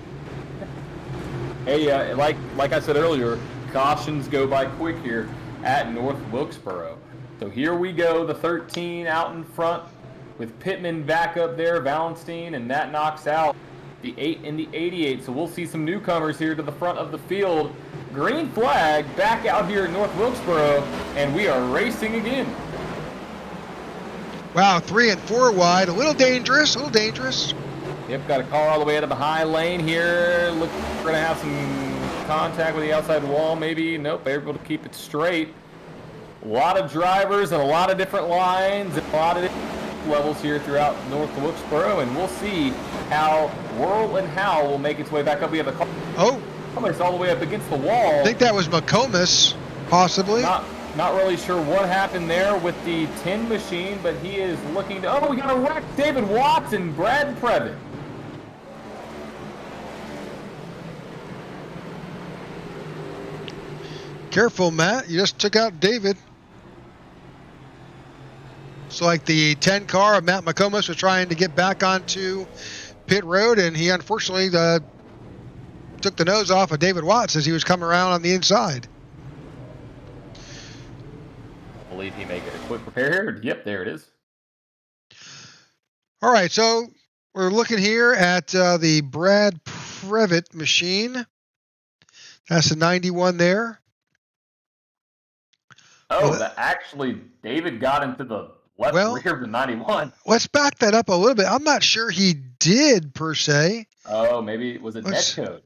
Hey, like I said earlier, cautions go by quick here at North Wilkesboro. So here we go, the 13 out in front with Pittman back up there, Valenstein, and that knocks out the 8 and the 88. So we'll see some newcomers here to the front of the field. Green flag back out here at North Wilkesboro, and we are racing again. Wow, 3 and 4 wide, a little dangerous, Yep, got a car all the way out of the high lane here. Look, we're going to have some contact with the outside wall, maybe. Nope, they're able to keep it straight. A lot of drivers and a lot of different lines, and a lot of levels here throughout North Wilkesboro, and we'll see how Whirl and Howl will make its way back up. We have the car almost all the way up against the wall. I think that was McComas, possibly. Not really sure what happened there with the 10 machine, but he is looking to... Oh, we got a wreck. David Watts and Brad Previtt. Careful, Matt. You just took out David. So like the 10 car of Matt McComas was trying to get back onto pit road, and he unfortunately took the nose off of David Watts as he was coming around on the inside. I believe he may get a quick repair here. Yep, there it is. All right, so we're looking here at the Brad Previtt machine. That's the 91 there. Oh, actually, David got into the left rear of the 91. Let's back that up a little bit. I'm not sure he did, per se. Oh, maybe it was a net code.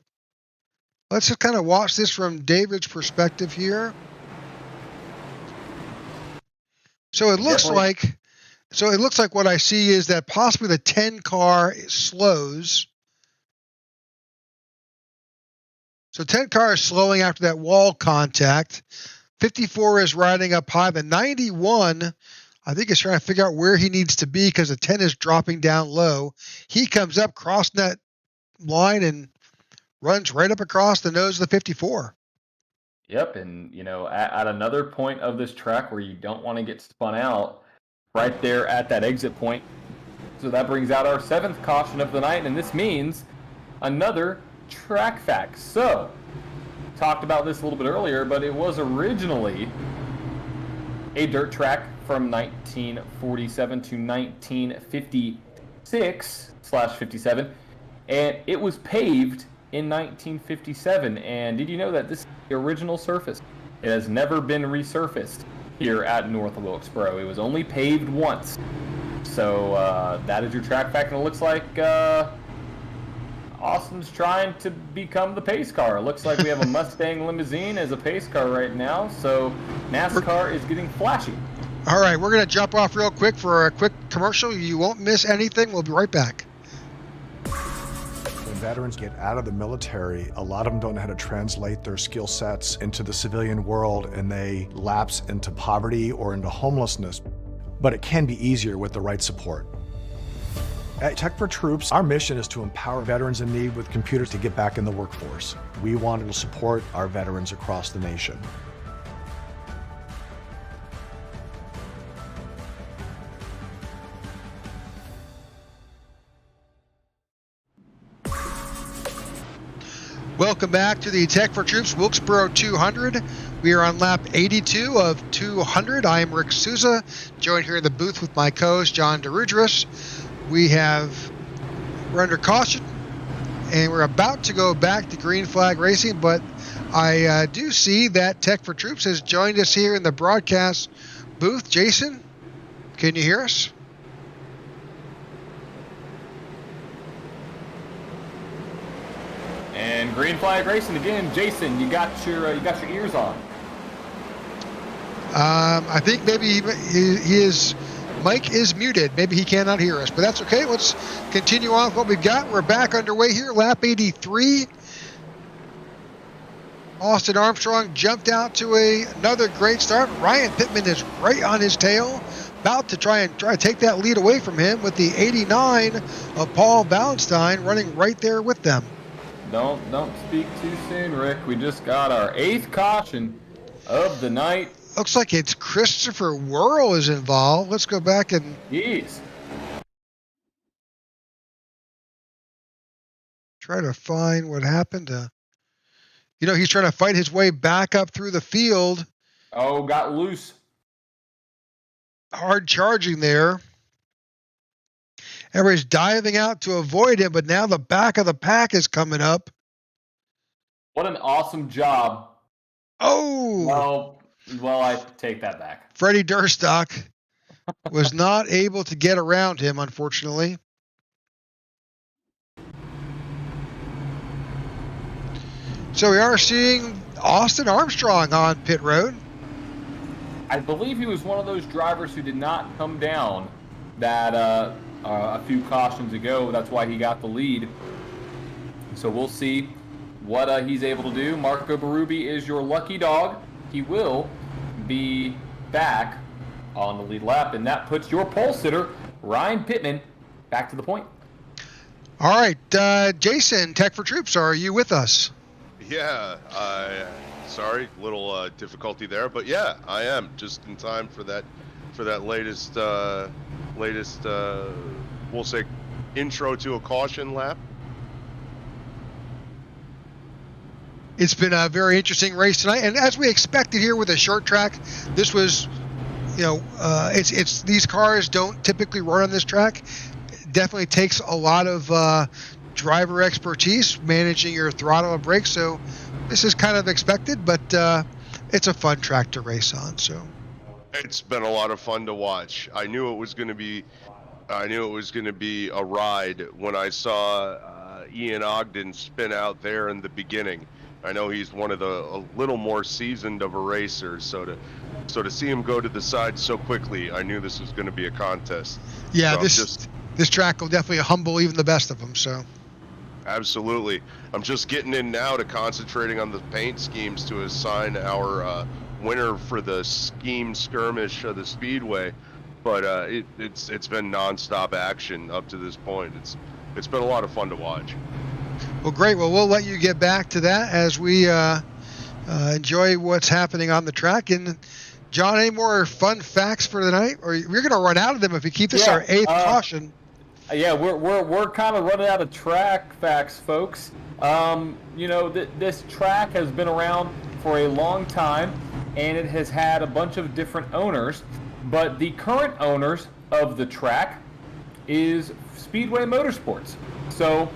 Let's just kind of watch this from David's perspective here. So it looks like what I see is that possibly the 10 car slows. So 10 car is slowing after that wall contact. 54 is riding up high. The 91, I think, is trying to figure out where he needs to be because the 10 is dropping down low. He comes up, crossing that line, and runs right up across the nose of the 54. Yep, and at another point of this track where you don't want to get spun out, right there at that exit point. So that brings out our 7th caution of the night, and this means another track fact. So, talked about this a little bit earlier, but it was originally a dirt track from 1947 to 1956/57, and it was paved in 1957. And did you know that this is the original surface? It has never been resurfaced here at North Wilkesboro. It was only paved once. So that is your track fact, and it looks like Austin's trying to become the pace car. It looks like we have a Mustang limousine as a pace car right now, so NASCAR is getting flashy. All right, we're going to jump off real quick for a quick commercial. You won't miss anything. We'll be right back. When veterans get out of the military, a lot of them don't know how to translate their skill sets into the civilian world, and they lapse into poverty or into homelessness. But it can be easier with the right support. At Tech4Troops, our mission is to empower veterans in need with computers to get back in the workforce. We want to support our veterans across the nation. Welcome back to the Tech4Troops Wilkesboro 200. We are on lap 82 of 200. I am Rick Souza, joined here in the booth with my co-host John DeRudris. We're under caution, and we're about to go back to green flag racing, but I do see that Tech4Troops has joined us here in the broadcast booth. Jason, can you hear us? And green flag racing again. Jason, you got your ears on. I think maybe his mic is muted. Maybe he cannot hear us, but that's okay. Let's continue on with what we've got. We're back underway here, lap 83. Austin Armstrong jumped out to another great start. Ryan Pittman is right on his tail, about to try to take that lead away from him with the 89 of Paul Ballenstein running right there with them. Don't speak too soon, Rick. We just got our 8th caution of the night. Looks like it's Christopher Whirl is involved. Let's go back and try to find what happened. He's trying to fight his way back up through the field. Oh, got loose. Hard charging there. Everybody's diving out to avoid him, but now the back of the pack is coming up. What an awesome job. Oh! Well, I take that back. Freddie Durstock was not able to get around him, unfortunately. So we are seeing Austin Armstrong on pit road. I believe he was one of those drivers who did not come down that a few cautions ago. That's why he got the lead. So we'll see what he's able to do. Marco Berube is your lucky dog. He will be back on the lead lap, and that puts your pole sitter, Ryan Pittman, back to the point. All right, Jason, Tech4Troops, are you with us? Yeah, sorry, little difficulty there, but yeah, I am just in time for that latest we'll say intro to a caution lap. It's been a very interesting race tonight, and as we expected here with a short track, this was, it's these cars don't typically run on this track. It definitely takes a lot of driver expertise managing your throttle and brakes, so this is kind of expected, but it's a fun track to race on. So it's been a lot of fun to watch. I knew it was going to be a ride when I saw Ian Ogden spin out there in the beginning. I know he's one of a little more seasoned of a racer, so to see him go to the side so quickly, I knew this was going to be a contest. Yeah, so this track will definitely humble even the best of them. So absolutely, I'm just getting in now to concentrating on the paint schemes to assign our winner for the scheme skirmish of the Speedway. But it's been nonstop action up to this point. It's been a lot of fun to watch. Well, great. Well, we'll let you get back to that as we enjoy what's happening on the track. And John, any more fun facts for the night? Or you're going to run out of them if we keep this our eighth caution. Yeah, we're kind of running out of track facts, folks. This track has been around for a long time, and it has had a bunch of different owners. But the current owners of the track is Speedway Motorsports. So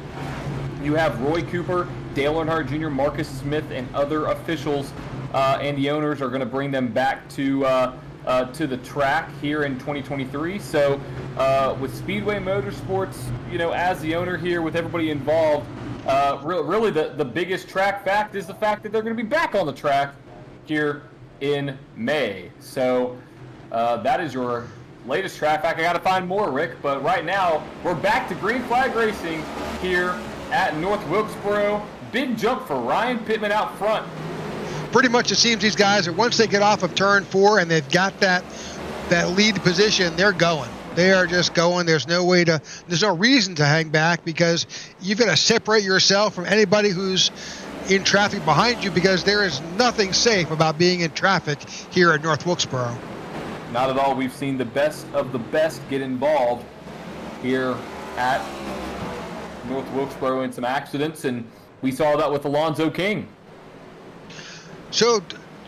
you have Roy Cooper, Dale Earnhardt Jr., Marcus Smith, and other officials, and the owners are going to bring them back to the track here in 2023. So with Speedway Motorsports, as the owner here, with everybody involved, really the biggest track fact is the fact that they're going to be back on the track here in May. So that is your latest track fact. I got to find more, Rick, but right now we're back to green flag racing here at North Wilkesboro. Big jump for Ryan Pittman out front. Pretty much it seems these guys are, once they get off of turn 4 and they've got that lead position, they're going. They are just going. There's no reason to hang back, because you've got to separate yourself from anybody who's in traffic behind you, because there is nothing safe about being in traffic here at North Wilkesboro. Not at all. We've seen the best of the best get involved here at North Wilkesboro in some accidents, and we saw that with Alonzo King. So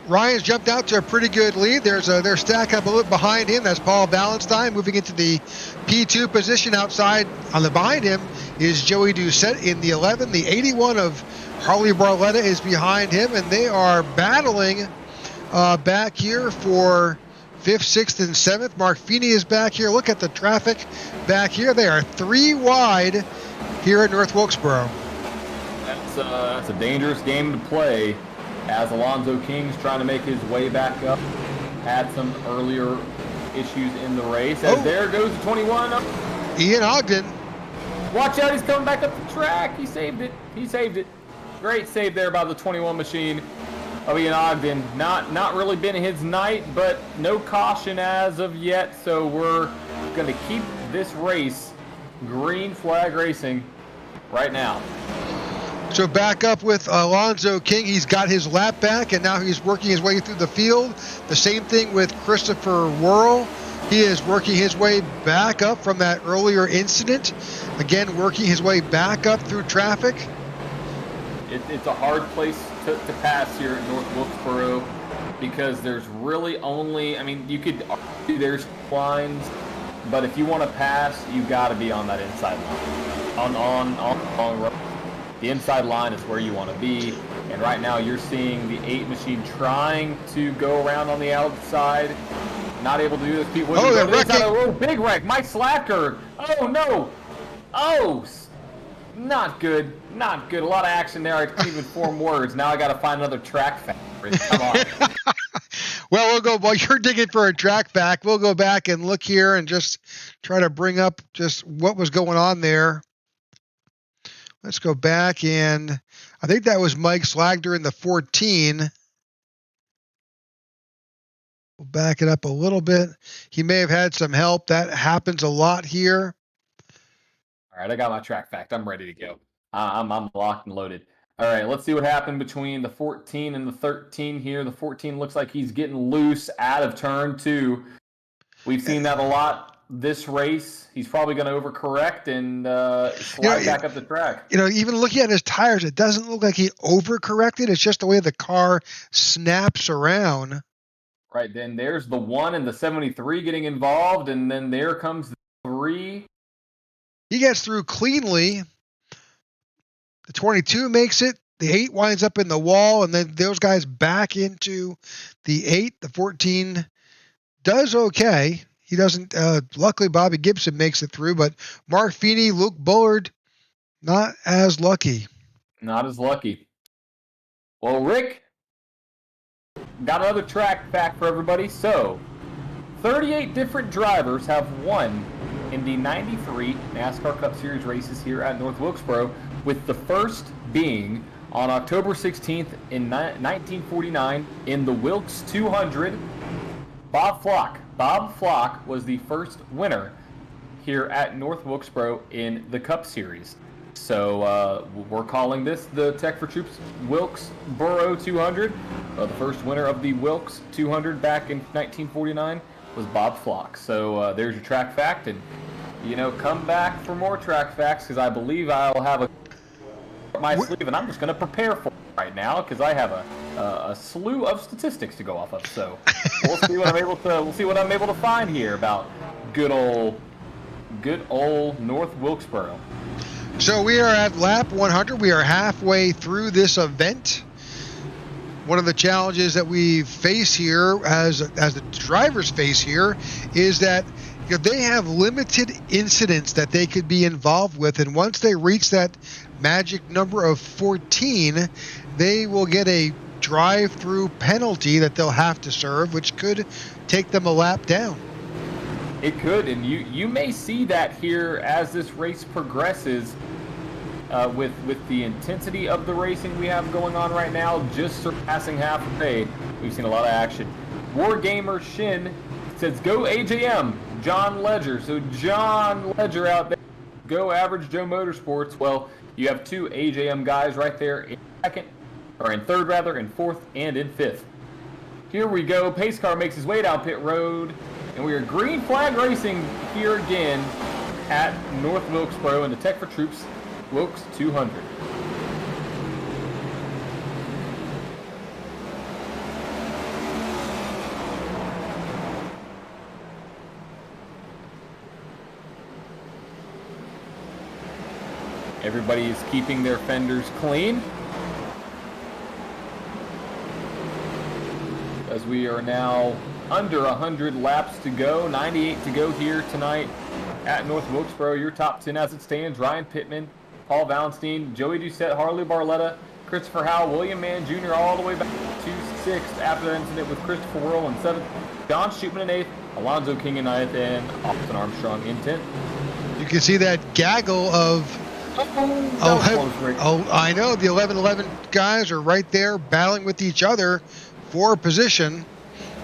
Ryan's jumped out to a pretty good lead. They're stacked up a little behind him. That's Paul Ballantyne moving into the P2 position. Outside on the behind him is Joey Doucette in the 11. The 81 of Harley Barletta is behind him, and they are battling back here for 5th, 6th, and 7th. Mark Feeney is back here. Look at the traffic back here. They are 3 wide here at North Wilkesboro. That's a dangerous game to play, as Alonzo King's trying to make his way back up. Had some earlier issues in the race. As there goes the 21. Ian Ogden. Watch out, he's coming back up the track. He saved it. Great save there by the 21 machine of Ian Ogden. Not really been his night, but no caution as of yet. So we're going to keep this race green flag racing right now. So back up with Alonzo King. He's got his lap back, and now he's working his way through the field. The same thing with Christopher Worrell. He is working his way back up from that earlier incident. Again, working his way back up through traffic. It's a hard place to pass here at North Wilkesboro, because there's really only, you could argue there's lines, but if you want to pass, you got to be on that inside line. On the long road. The inside line is where you want to be, and right now you're seeing the 8 machine trying to go around on the outside, not able to do this. People, they're wrecking. Big wreck. Mike Slacker. Oh no. Oh, not good. Not good. A lot of action there. I can't even form words. Now I got to find another track fact. Come on. Well, we'll go while you're digging for a track back. We'll go back and look here and just try to bring up just what was going on there. Let's go back, and I think that was Mike Slagder in the 14. We'll back it up a little bit. He may have had some help. That happens a lot here. All right, I got my track fact. I'm ready to go. I'm locked and loaded. All right, let's see what happened between the 14 and the 13 here. The 14 looks like he's getting loose out of turn 2. We've seen that a lot this race. He's probably going to overcorrect and slide back up the track. Even looking at his tires, it doesn't look like he overcorrected. It's just the way the car snaps around. Right, then there's the 1 and the 73 getting involved, and then there comes the 3. He gets through cleanly. The 22 makes it. The 8 winds up in the wall, and then those guys back into the 8. The 14 does okay. He doesn't. Luckily, Bobby Gibson makes it through, but Mark Feeney, Luke Bullard, not as lucky. Not as lucky. Well, Rick, got another track fact for everybody. So, 38 different drivers have won in the 93 NASCAR Cup Series races here at North Wilkesboro, with the first being on October 16th in 1949 in the Wilkes 200. Bob Flock. Bob Flock was the first winner here at North Wilkesboro in the Cup Series. So we're calling this the Tech4Troops Wilkesboro 200. The first winner of the Wilkes 200 back in 1949 was Bob Flock. So there's your track fact, and come back for more track facts, because I believe I'll have my sleeve, and I'm just going to prepare for it right now because I have a slew of statistics to go off of. So we'll see what I'm able to find here about good old North Wilkesboro. So we are at lap 100. We are halfway through this event. One of the challenges that we face here, as the drivers face here, is that they have limited incidents that they could be involved with, and once they reach that magic number of 14, they will get a drive-through penalty that they'll have to serve, which could take them a lap down. It could, and you may see that here as this race progresses. With the intensity of the racing we have going on right now, just surpassing half a day, we've seen a lot of action. Wargamer Shin says, "Go AJM, John Ledger." So John Ledger out there, go Average Joe Motorsports. Well, you have 2 AJM guys right there in third, in 4th, and in 5th. Here we go. Pace car makes his way down pit road, and we are green flag racing here again at North Wilkesboro in the Tech4Troops Wilkes 200. Everybody is keeping their fenders clean, as we are now under 100 laps to go, 98 to go here tonight at North Wilkesboro. Your top 10 as it stands: Ryan Pittman, Paul Valenstein, Joey Doucette, Harley Barletta, Christopher Howe, William Mann Jr. all the way back to 6th after that incident with Christopher Whirl in 7th, John Shootman in 8th, Alonzo King in 9th, and Austin Armstrong in 10th. You can see that gaggle of... I know. The 11-11 guys are right there battling with each other for position.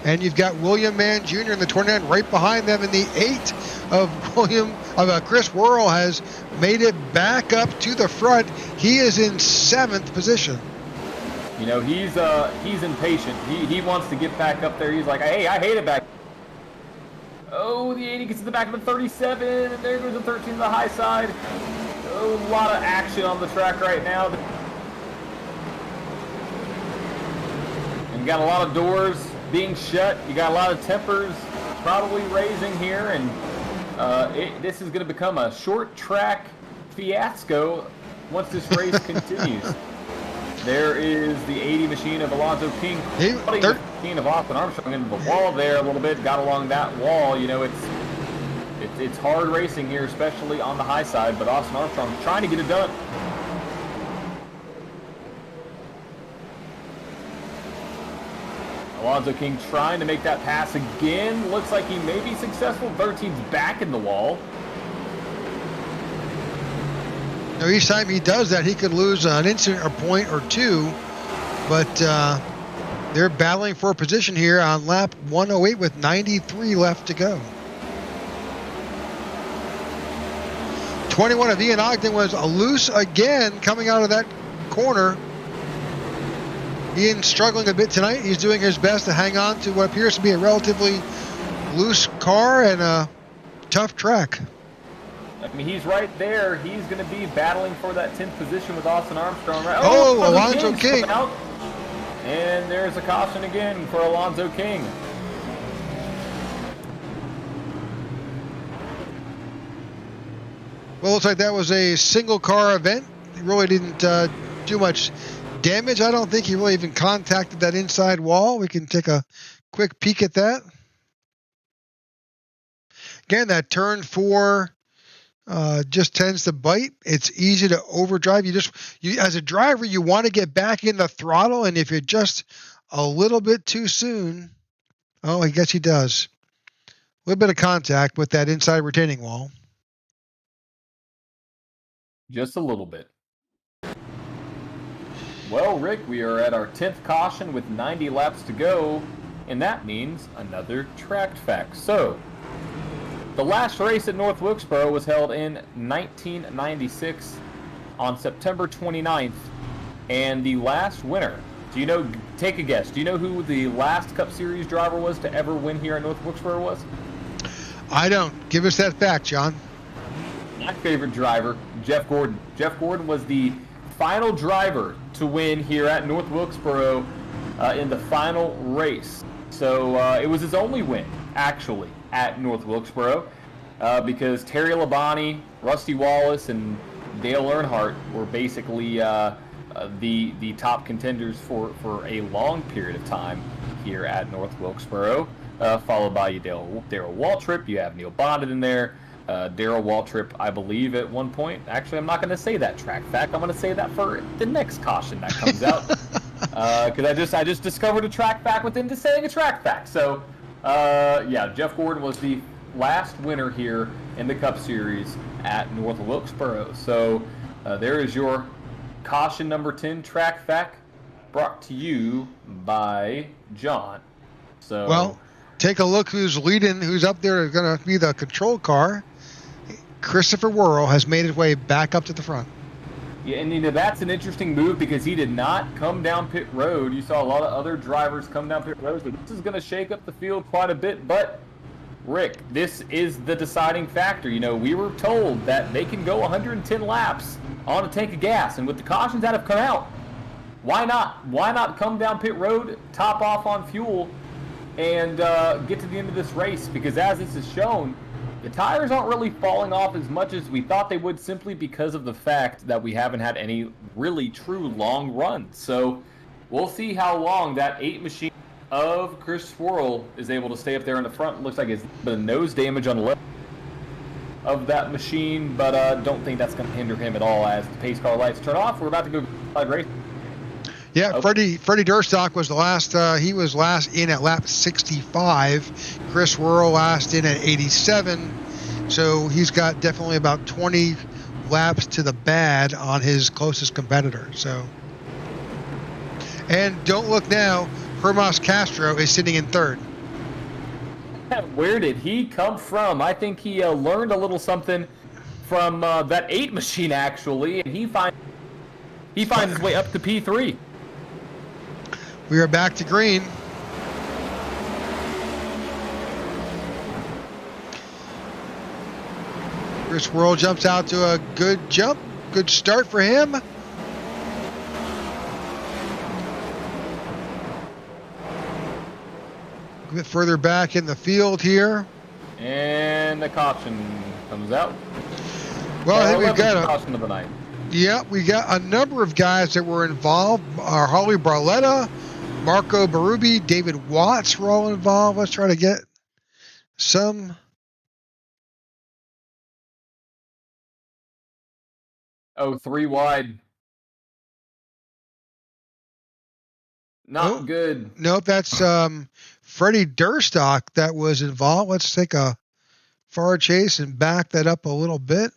And you've got William Mann Jr. in the 29 right behind them in the 8 of Chris Whirl has made it back up to the front. He is in 7th position. He's impatient. He wants to get back up there. He's like, hey, I hate it back. Oh, the 80 gets to the back of the 37, and there goes the 13 to the high side. Oh, a lot of action on the track right now. And you got a lot of doors being shut. You got a lot of tempers probably raising here, and this is going to become a short track fiasco once this race continues. There is the 80 machine of Alonzo King, the machine of Austin Armstrong into the wall there a little bit. Got along that wall. It's hard racing here, especially on the high side. But Austin Armstrong trying to get it done. Alonzo King trying to make that pass again. Looks like he may be successful. 13's back in the wall. Now, each time he does that, he could lose an instant or point or two, but they're battling for a position here on lap 108 with 93 left to go. 21 of Ian Ogden was loose again coming out of that corner. Ian's struggling a bit tonight. He's doing his best to hang on to what appears to be a relatively loose car and a tough track. I mean, he's right there. He's going to be battling for that 10th position with Austin Armstrong. Right? Oh, Alonzo King. Out. And there's a caution again for Alonzo King. Well, looks like that was a single car event. He really didn't do much damage. I don't think he really even contacted that inside wall. We can take a quick peek at that. Again, that turn 4 just tends to bite. It's easy to overdrive. You as a driver, you want to get back in the throttle, and if you're just a little bit too soon, oh, I guess he does. A little bit of contact with that inside retaining wall. Just a little bit. Well, Rick, we are at our 10th caution with 90 laps to go, and that means another track fact. So, the last race at North Wilkesboro was held in 1996 on September 29th, and the last winner, do you know, take a guess, do you know who the last Cup Series driver was to ever win here at North Wilkesboro was? I don't. Give us that fact, John. My favorite driver, Jeff Gordon. Jeff Gordon was the final driver to win here at North Wilkesboro in the final race. So it was his only win, actually, at North Wilkesboro because Terry Labonte, Rusty Wallace, and Dale Earnhardt were basically the top contenders for a long period of time here at North Wilkesboro, followed by Darrell Waltrip. You have Neil Bonded in there. Darrell Waltrip, I believe, at one point. Actually, I'm not going to say that track fact. I'm going to say that for the next caution that comes out. Because I just discovered a track fact within just saying a track fact. So, yeah, Jeff Gordon was the last winner here in the Cup Series at North Wilkesboro. So, there is your caution number 10 track fact brought to you by John. So, well, take a look who's leading, who's up there, going to be the control car. Christopher Worrell has made his way back up to the front. Yeah, and that's an interesting move because he did not come down pit road. You saw a lot of other drivers come down pit road, so this is going to shake up the field quite a bit. But, Rick, this is the deciding factor. You know, we were told that they can go 110 laps on a tank of gas, and with the cautions that have come out, why not? Why not come down pit road, top off on fuel, and get to the end of this race? Because as this is shown, the tires aren't really falling off as much as we thought they would, simply because of the fact that we haven't had any really true long runs. So we'll see how long that 8 machine of Chris Swirl is able to stay up there in the front. It looks like it's been nose damage on the left of that machine, but don't think that's going to hinder him at all as the pace car lights turn off. We're about to go race. Yeah, Okay. Freddie Durstock was the last. He was last in at lap 65. Chris Worrell last in at 87. So he's got definitely about 20 laps to the bad on his closest competitor. So, and don't look now, Hermas Castro is sitting in third. Where did he come from? I think he learned a little something from that 8 machine actually, and he finds his way up to P3. We are back to green. Chris Worrell jumps out to a good jump. Good start for him. A bit further back in the field here. And the caution comes out. Well, I think we've got caution of the night. Yeah, we got a number of guys that were involved. Holly Barletta, Marco Berube, David Watts were all involved. Let's try to get some. Oh, 3 wide. Not good. Nope, that's Freddie Durstock that was involved. Let's take a forward chase and back that up a little bit.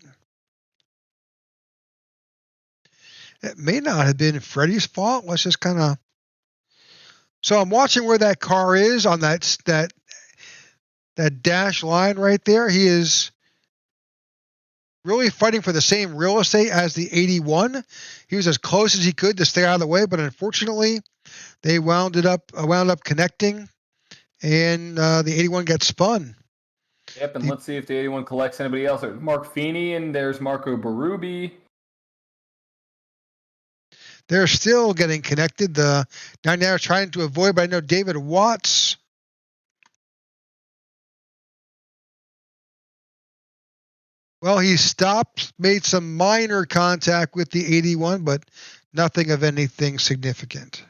It may not have been Freddie's fault. Let's just kind of. So I'm watching where that car is on that dash line right there. He is really fighting for the same real estate as the 81. He was as close as he could to stay out of the way, but unfortunately, they wound up connecting, and the 81 got spun. Yep, and let's see if the 81 collects anybody else. There's Mark Feeney, and there's Marco Berube. They're still getting connected. The 99 is trying to avoid, but I know David Watts. Well, he stopped, made some minor contact with the 81, but nothing of anything significant.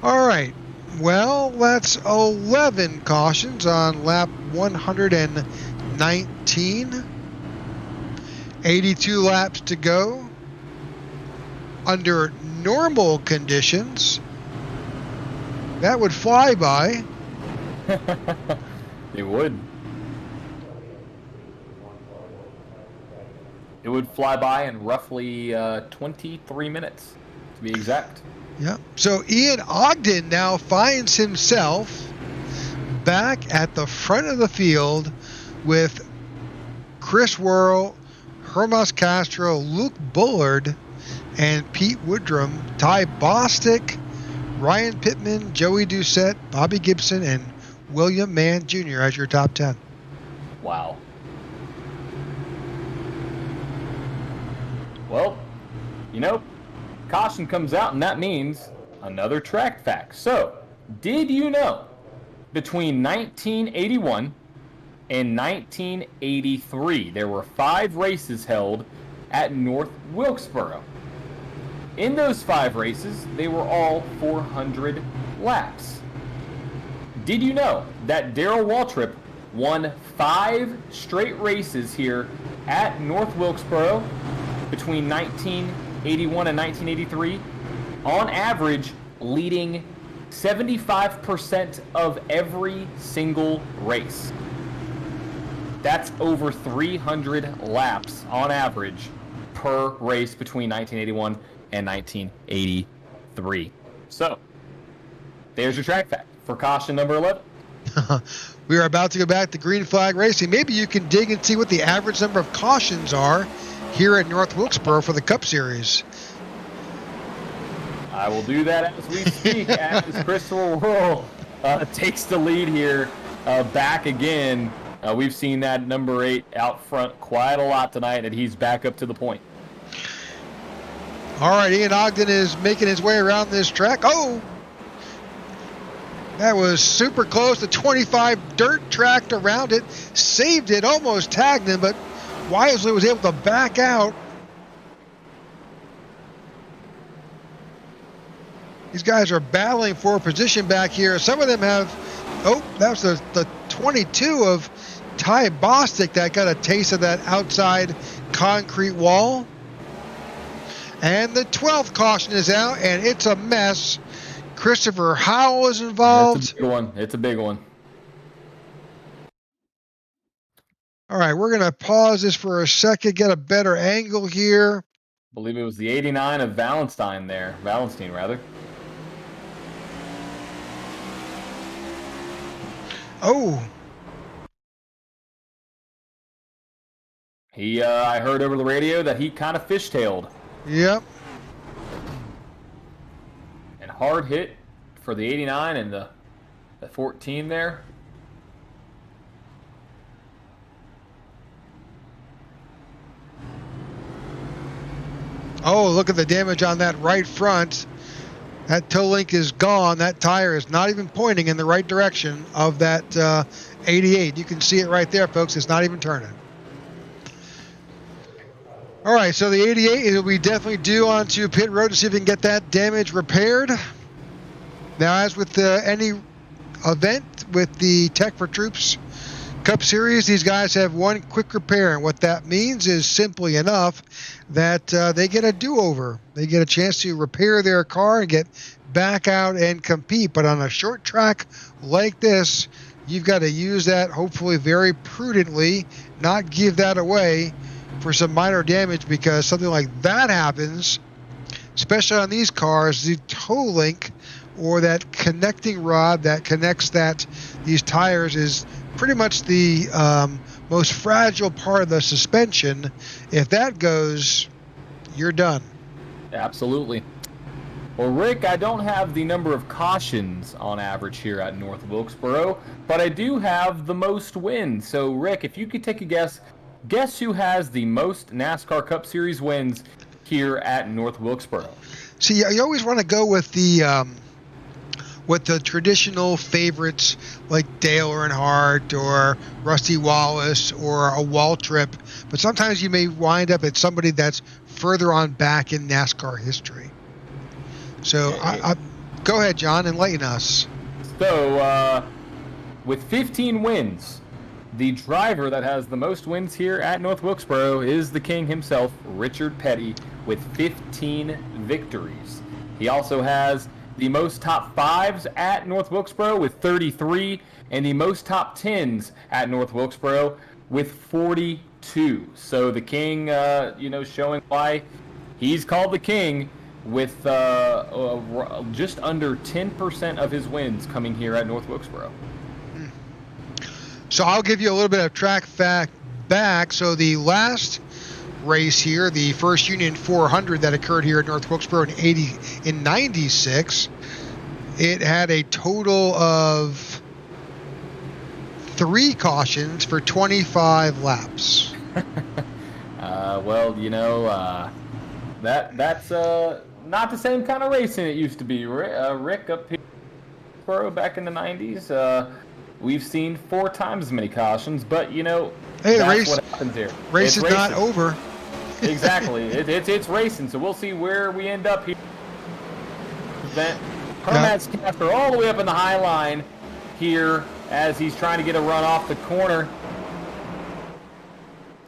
All right. Well, that's 11 cautions on lap 119. 82 laps to go. Under normal conditions, that would fly by. It would. It would fly by in roughly 23 minutes, to be exact. Yeah. So Ian Ogden now finds himself back at the front of the field with Chris Worrell, Hermas Castro, Luke Bullard, and Pete Woodrum, Ty Bostic, Ryan Pittman, Joey Doucette, Bobby Gibson, and William Mann Jr. as your top 10. Wow. Well, caution comes out, and that means another track fact. So, did you know between 1981 and 1983, there were 5 races held at North Wilkesboro? In those 5 races, they were all 400 laps. Did you know that Darrell Waltrip won 5 straight races here at North Wilkesboro between 1981 and 1983, on average leading 75% of every single race? That's over 300 laps on average per race between 1981 and 1983. So, there's your track fact for caution number 11. We are about to go back to green flag racing. Maybe you can dig and see what the average number of cautions are here at North Wilkesboro for the Cup Series. I will do that as we speak as Christopher Worrell takes the lead here back again. We've seen that number 8 out front quite a lot tonight, and he's back up to the point. All right, Ian Ogden is making his way around this track. Oh! That was super close. The 25 dirt tracked around it, saved it, almost tagged him, but wisely was able to back out. These guys are battling for position back here. Some of them have, that was the 22 of Ty Bostic that got a taste of that outside concrete wall. And the 12th caution is out, and it's a mess. Christopher Howell is involved. It's a big one. It's a big one. All right, we're going to pause this for a second, get a better angle here. I believe it was the 89 of Valentine there. Valentine, rather. Oh. I heard over the radio that he kind of fishtailed. Yep. And hard hit for the 89 and the 14 there. Oh, look at the damage on that right front. That toe link is gone. That tire is not even pointing in the right direction of that 88. You can see it right there, folks. It's not even turning. All right, so the 88 will be definitely due onto pit road to see if we can get that damage repaired. Now, as with any event with the Tech4Troops Cup Series, these guys have one quick repair, and what that means is simply enough that they get a do-over. They get a chance to repair their car and get back out and compete. But on a short track like this, you've got to use that hopefully very prudently, not give that away for some minor damage, because something like that happens, especially on these cars, the toe link or that connecting rod that connects these tires is pretty much the most fragile part of the suspension. If that goes, you're done. Absolutely. Well, Rick, I don't have the number of cautions on average here at North Wilkesboro, but I do have the most wins. So, Rick, if you could take a guess who has the most NASCAR Cup Series wins here at North Wilkesboro? See, you always want to go with the traditional favorites like Dale Earnhardt or Rusty Wallace or a Waltrip, but sometimes you may wind up at somebody that's further on back in NASCAR history. So go ahead, John, enlighten us. So, with 15 wins, the driver that has the most wins here at North Wilkesboro is the king himself, Richard Petty, with 15 victories. He also has the most top 5s at North Wilkesboro with 33, and the most top 10s at North Wilkesboro with 42. So the king, showing why he's called the king, with just under 10% of his wins coming here at North Wilkesboro. So I'll give you a little bit of track fact back. So the last race here, the first Union 400 that occurred here at North Wilkesboro in 96, it had a total of 3 cautions for 25 laps. That's not the same kind of racing it used to be, Rick, up here back in the 90s. We've seen 4 times as many cautions, but hey, that's what happens here. Race is not over. Exactly, it's racing. So we'll see where we end up here. Hermat's Casper all the way up in the high line here as he's trying to get a run off the corner.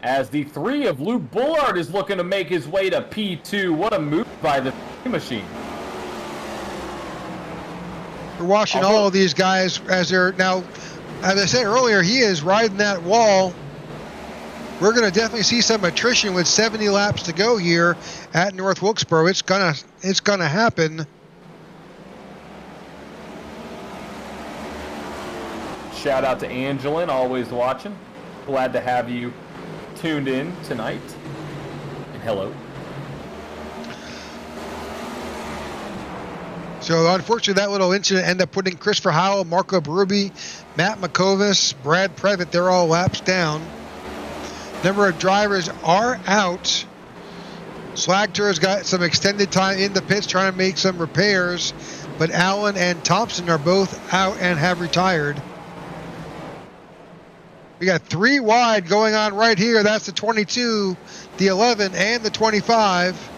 As the 3 of Luke Bullard is looking to make his way to P2. What a move by the machine. We're watching all of these guys as they're now, as I said earlier, he is riding that wall. We're going to definitely see some attrition with 70 laps to go here at North Wilkesboro. It's gonna happen. Shout out to Angelin, always watching. Glad to have you tuned in tonight. And hello. So unfortunately, that little incident ended up putting Christopher Howell, Marco Berube, Matt McCovis, Brad Previtt, they're all laps down. Number of drivers are out. Slagter has got some extended time in the pits trying to make some repairs, but Allen and Thompson are both out and have retired. We got 3 wide going on right here. That's the 22, the 11, and the 25.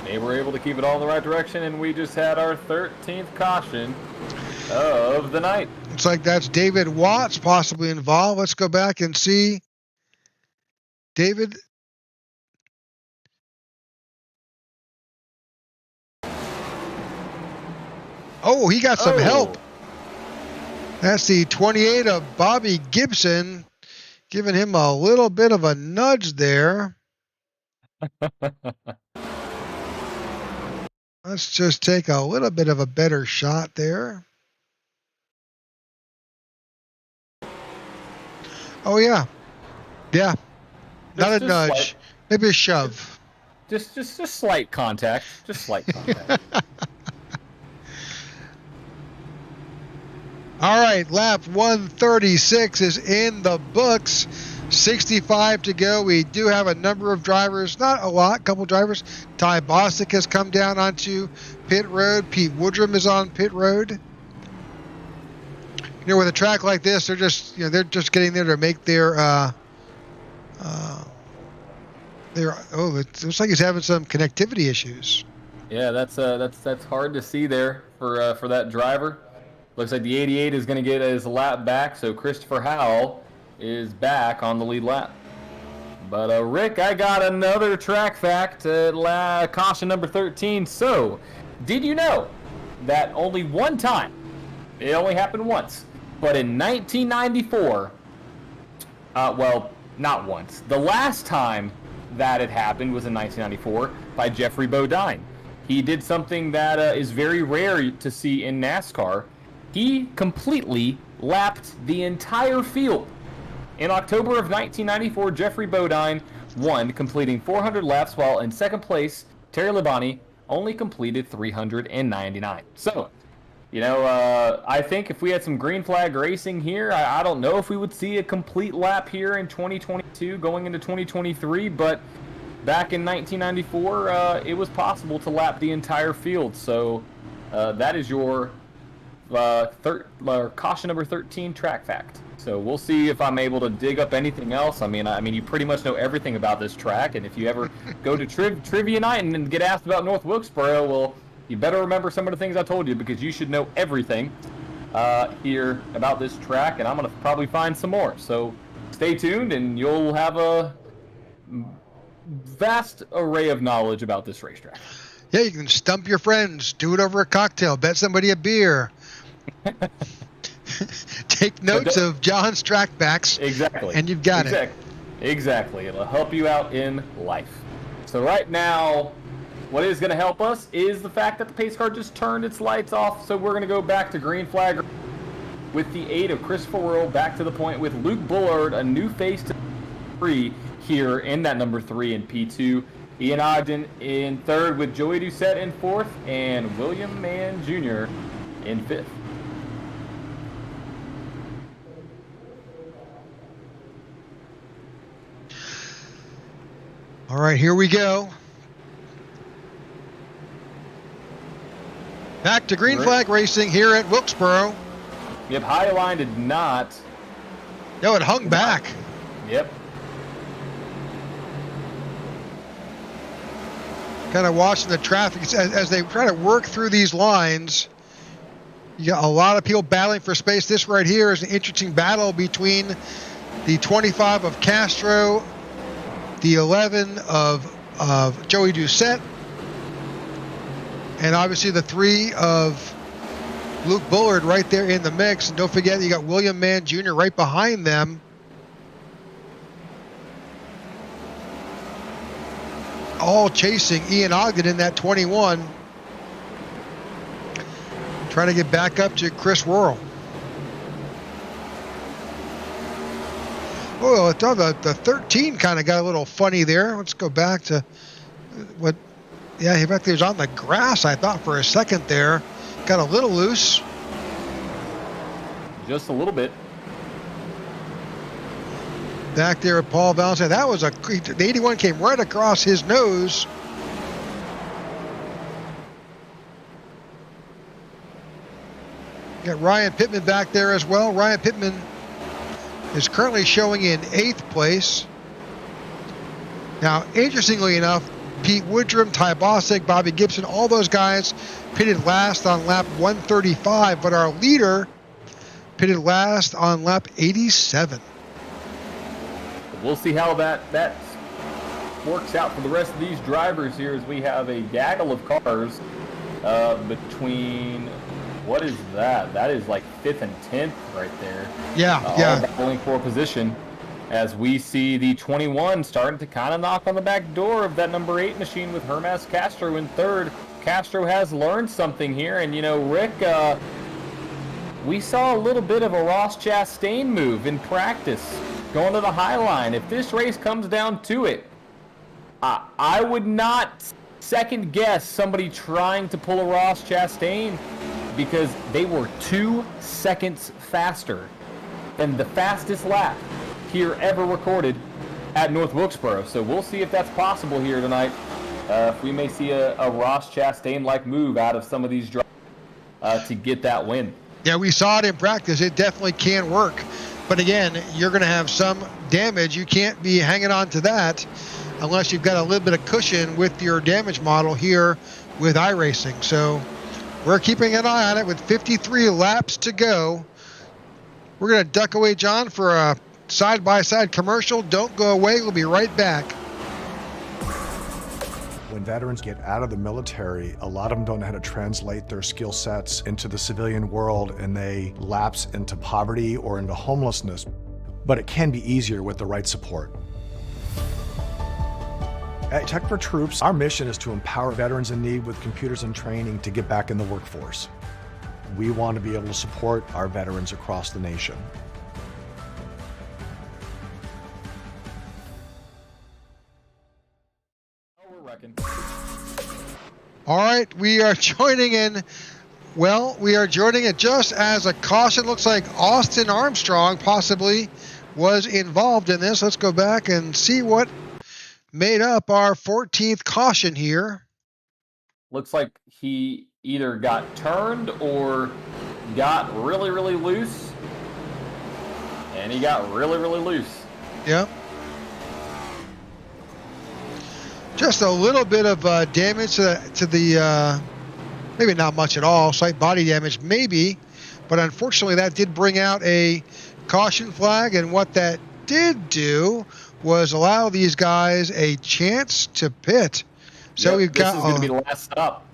They were able to keep it all in the right direction, and we just had our 13th caution of the night. Looks like that's David Watts possibly involved. Let's go back and see. David. Oh, he got some help. That's the 28 of Bobby Gibson, giving him a little bit of a nudge there. Let's just take a little bit of a better shot there. Oh, yeah. Yeah. Not a nudge. Slight, maybe a shove. Just slight contact. Just slight contact. All right, lap 136 is in the books. 65 to go. We do have a number of drivers, not a lot, a couple drivers. Ty Bostic has come down onto pit road. Pete Woodrum is on pit road. With a track like this, they're just getting there to make their it looks like he's having some connectivity issues. Yeah, that's hard to see there for that driver. Looks like the 88 is going to get his lap back, so Christopher Howell is back on the lead lap. But Rick, I got another track fact at caution number 13. So, did you know that only one time, it only happened once, but in 1994, well, not once, the last time that it happened was in 1994 by Jeffrey Bodine. He did something that is very rare to see in NASCAR. He completely lapped the entire field. In October of 1994, Jeffrey Bodine won, completing 400 laps, while in second place, Terry Labonte only completed 399. So, you know, I think if we had some green flag racing here, I don't know if we would see a complete lap here in 2022 going into 2023, but back in 1994, it was possible to lap the entire field. So that is your caution number 13 track fact. So we'll see if I'm able to dig up anything else. I mean, you pretty much know everything about this track, and if you ever go to trivia night and get asked about North Wilkesboro, well, you better remember some of the things I told you, because you should know everything here about this track, and I'm going to probably find some more. So stay tuned, and you'll have a vast array of knowledge about this racetrack. Yeah, you can stump your friends, do it over a cocktail, bet somebody a beer. Take notes of John's track backs. Exactly. And you've got it. Exactly. It'll help you out in life. So right now, what is going to help us is the fact that the pace car just turned its lights off. So we're going to go back to green flag with the 8 of Christopher Worrell back to the point with Luke Bullard, a new face to 3 here in that number 3 in P2. Ian Ogden in 3rd with Joey Doucette in 4th and William Mann Jr. in 5th. All right, here we go. Back to green flag racing here at Wilkesboro. Yep, Highline did not. No, it hung back. Yep. Kind of watching the traffic as they try to work through these lines. You got a lot of people battling for space. This right here is an interesting battle between the 25 of Castro, the 11 of Joey Doucette, and obviously the 3 of Luke Bullard right there in the mix. And don't forget, you got William Mann Jr. right behind them. All chasing Ian Ogden in that 21. Trying to get back up to Chris Worrell. Oh, the 13 kind of got a little funny there. Let's go back to what. Yeah, he back there was on the grass, I thought, for a second there. Got a little loose. Just a little bit. Back there at Paul Valentine. That was the 81 came right across his nose. Got Ryan Pittman back there as well. Ryan Pittman is currently showing in 8th place. Now, interestingly enough, Pete Woodrum, Ty Bostic, Bobby Gibson, all those guys pitted last on lap 135, but our leader pitted last on lap 87. We'll see how that works out for the rest of these drivers here, as we have a gaggle of cars between, what is that? That is like 5th and 10th right there. Yeah, all battling for position, as we see the 21 starting to kind of knock on the back door of that number 8 machine with Hermas Castro in 3rd. Castro has learned something here, and you know, Rick, we saw a little bit of a Ross Chastain move in practice going to the high line. If this race comes down to it, I would not second guess somebody trying to pull a Ross Chastain, because they were 2 seconds faster than the fastest lap here ever recorded at North Wilkesboro. So we'll see if that's possible here tonight. If we may see a Ross Chastain-like move out of some of these drivers to get that win. Yeah, we saw it in practice. It definitely can work. But again, you're going to have some damage. You can't be hanging on to that unless you've got a little bit of cushion with your damage model here with iRacing. So We're keeping an eye on it with 53 laps to go. We're going to duck away, John, for a side-by-side commercial. Don't go away. We'll be right back. When veterans get out of the military, a lot of them don't know how to translate their skill sets into the civilian world, and they lapse into poverty or into homelessness. But it can be easier with the right support. At Tech4Troops, our mission is to empower veterans in need with computers and training to get back in the workforce. We want to be able to support our veterans across the nation. All right, we are joining in. Well, we are joining it just as a caution. Looks like Austin Armstrong possibly was involved in this. Let's go back and see what made up our 14th caution here. Looks like he either got turned or got really, really loose. And he got really, really loose. Yep. Just a little bit of damage to the, maybe not much at all, slight body damage maybe, but unfortunately that did bring out a caution flag, and what that did do was allow these guys a chance to pit. So we've got. This is going to be the last stop.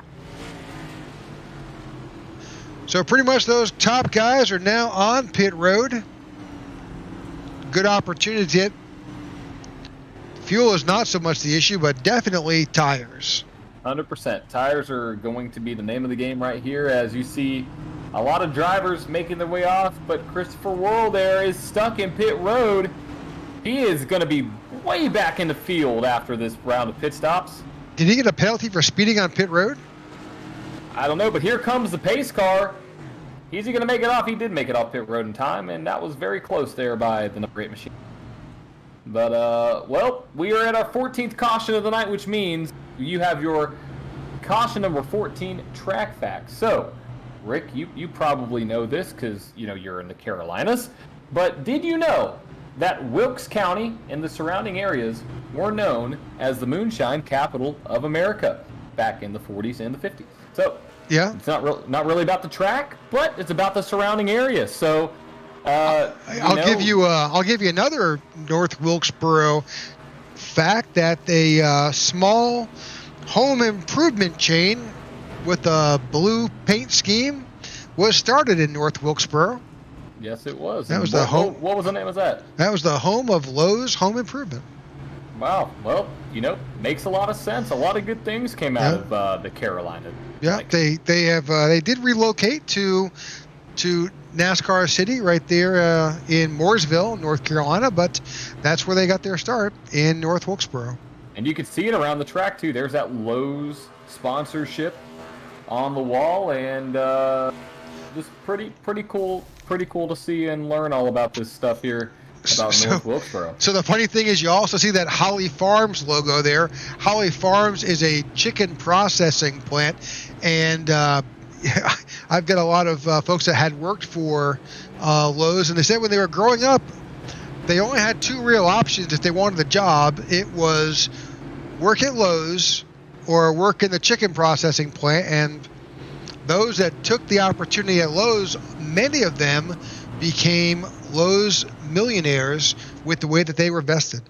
So pretty much those top guys are now on pit road. Good opportunity to hit. Fuel is not so much the issue, but definitely tires. 100%. Tires are going to be the name of the game right here, as you see a lot of drivers making their way off, but Christopher Worrell there is stuck in pit road. He is going to be way back in the field after this round of pit stops. Did he get a penalty for speeding on pit road? I don't know, but here comes the pace car. Is he going to make it off? He did make it off pit road in time, and that was very close there by the number 8 machine. But, well, we are at our 14th caution of the night, which means you have your caution number 14 track facts. So, Rick, you probably know this because, you know, you're in the Carolinas. But did you know that Wilkes County and the surrounding areas were known as the moonshine capital of America back in the 40s and the 50s? So, yeah, it's not really about the track, but it's about the surrounding area. So, I'll give you another North Wilkesboro fact that a small home improvement chain with a blue paint scheme was started in North Wilkesboro. Yes, it was. That was the home. What was the name of that? That was the home of Lowe's Home Improvement. Wow. Well, you know, makes a lot of sense. A lot of good things came out of the Carolinas. Yeah, they did relocate to NASCAR City right there in Mooresville, North Carolina, but that's where they got their start, in North Wilkesboro. And you can see it around the track too. There's that Lowe's sponsorship on the wall, and just pretty cool to see and learn all about this stuff here about North Wilkesboro. So the funny thing is, you also see that Holly Farms logo there. Holly Farms is a chicken processing plant, and I've got a lot of folks that had worked for Lowe's, and they said when they were growing up, they only had two real options if they wanted the job. It was work at Lowe's or work in the chicken processing plant, and those that took the opportunity at Lowe's, many of them became Lowe's millionaires with the way that they were vested.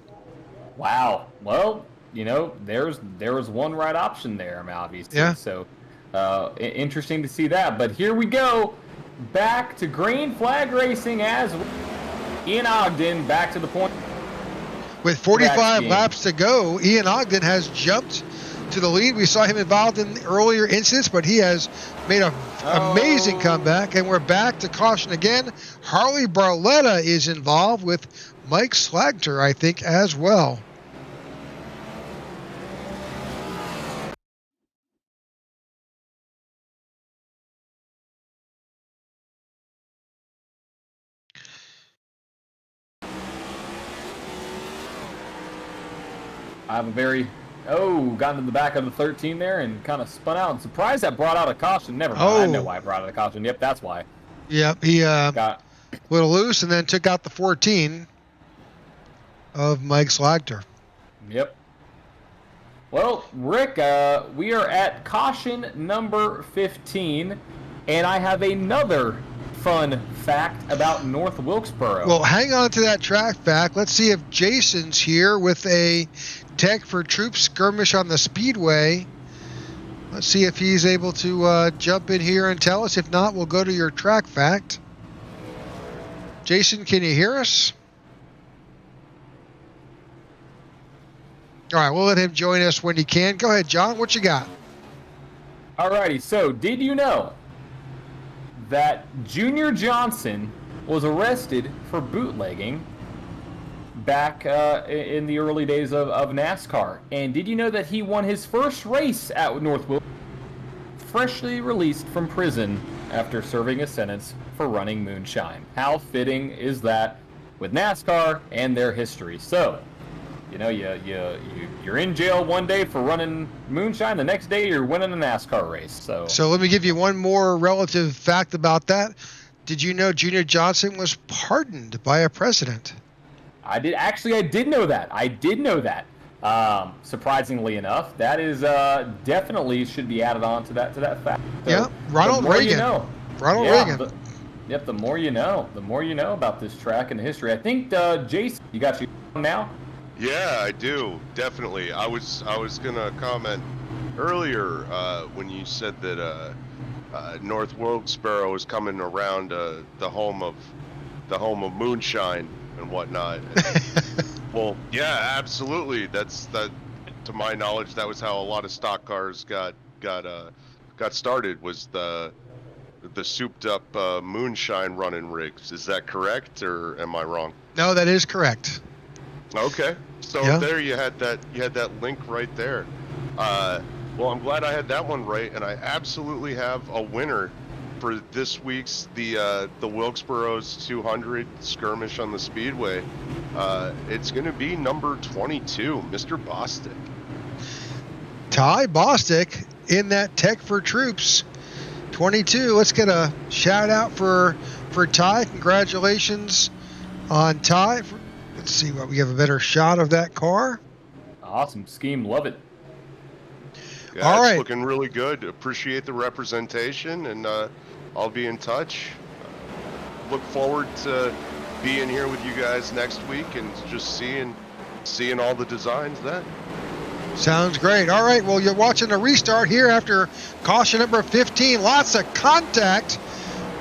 Wow. Well, you know, there was one right option there, obviously. Yeah. So interesting to see that. But here we go. Back to green flag racing as Ian Ogden back to the point. With 45 laps to go, Ian Ogden has jumped to the lead. We saw him involved in earlier incidents, but he has made an amazing comeback, and we're back to caution again. Harley Barletta is involved with Mike Slagter, I think, as well. I have gotten in the back of the 13 there and kind of spun out. I'm surprised that brought out a caution. Never mind. I know why I brought out a caution. Yep, that's why. Yep, he got a little loose and then took out the 14 of Mike Slagter. Yep. Well, Rick, we are at caution number 15, and I have another fun fact about North Wilkesboro. Well, hang on to that track fact. Let's see if Jason's here with a Tech4Troops skirmish on the Speedway. Let's see if he's able to jump in here and tell us. If not, we'll go to your track fact. Jason, can you hear us? All right, we'll let him join us when he can. Go ahead, John. What you got? Alrighty, so did you know that Junior Johnson was arrested for bootlegging back in the early days of NASCAR? And did you know that he won his first race at North Wilkesboro, freshly released from prison after serving a sentence for running moonshine? How fitting is that with NASCAR and their history? So, you know, you're in jail one day for running moonshine, the next day you're winning a NASCAR race. So let me give you one more relative fact about that. Did you know Junior Johnson was pardoned by a president? I did know that. I did know that. Surprisingly enough, that is definitely should be added on to that fact. So, yeah, Ronald Reagan. You know. Ronald Reagan. The more you know. The more you know about this track and the history. I think Jason, you got you now. Yeah, I do, definitely. I was gonna comment earlier when you said that North Wilkesboro is coming around the home of moonshine and whatnot. Well, yeah, absolutely. That's to my knowledge, that was how a lot of stock cars got started, was the souped up moonshine running rigs. Is that correct, or am I wrong? No, that is correct. Okay, so yeah. There you had that link right there. Well, I'm glad I had that one right, and I absolutely have a winner for this week's the Wilkesboro's 200 skirmish on the Speedway. It's going to be number 22, Mr. Bostic. Ty Bostic in that Tech4Troops 22. Let's get a shout out for Ty. Congratulations on Ty. Let's see what we have a better shot of that car. Awesome scheme, love it. Yeah, all it's right, looking really good. Appreciate the representation, and I'll be in touch. Look forward to being here with you guys next week and just seeing all the designs then. Sounds great. All right, well, you're watching a restart here after caution number 15. Lots of contact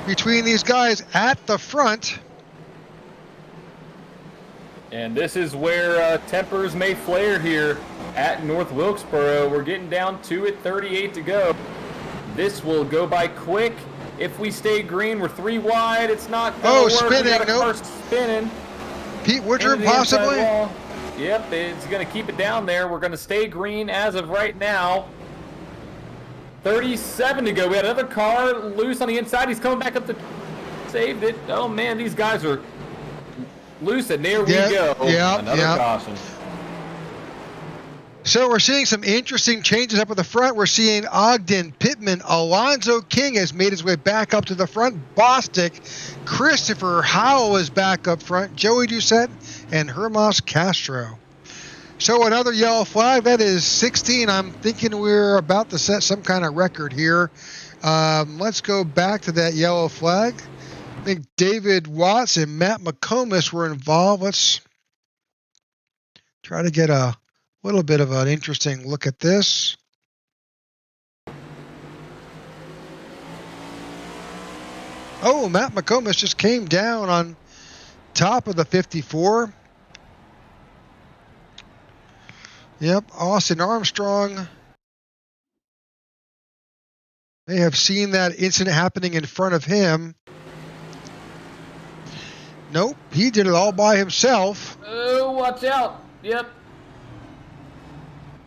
between these guys at the front. And this is where tempers may flare here at North Wilkesboro. We're getting down to it, 38 to go. This will go by quick. If we stay green, we're 3 wide. It's not going to work. Spinning. We got a car Nope. spinning. Pete Woodrum possibly. Yep, it's going to keep it down there. We're going to stay green as of right now. 37 to go. We had another car loose on the inside. He's coming back up the... Saved it. Oh, man, these guys are loose, and there we go. Yeah, another caution. So we're seeing some interesting changes up at the front. We're seeing Ogden, Pittman, Alonzo King has made his way back up to the front. Bostic, Christopher Howell is back up front. Joey Doucette and Hermas Castro. So another yellow flag. That is 16. I'm thinking we're about to set some kind of record here. Let's go back to that yellow flag. I think David Watts and Matt McComas were involved. Let's try to get a little bit of an interesting look at this. Oh, Matt McComas just came down on top of the 54. Yep, Austin Armstrong may have seen that incident happening in front of him. Nope, he did it all by himself. Oh, watch out. Yep.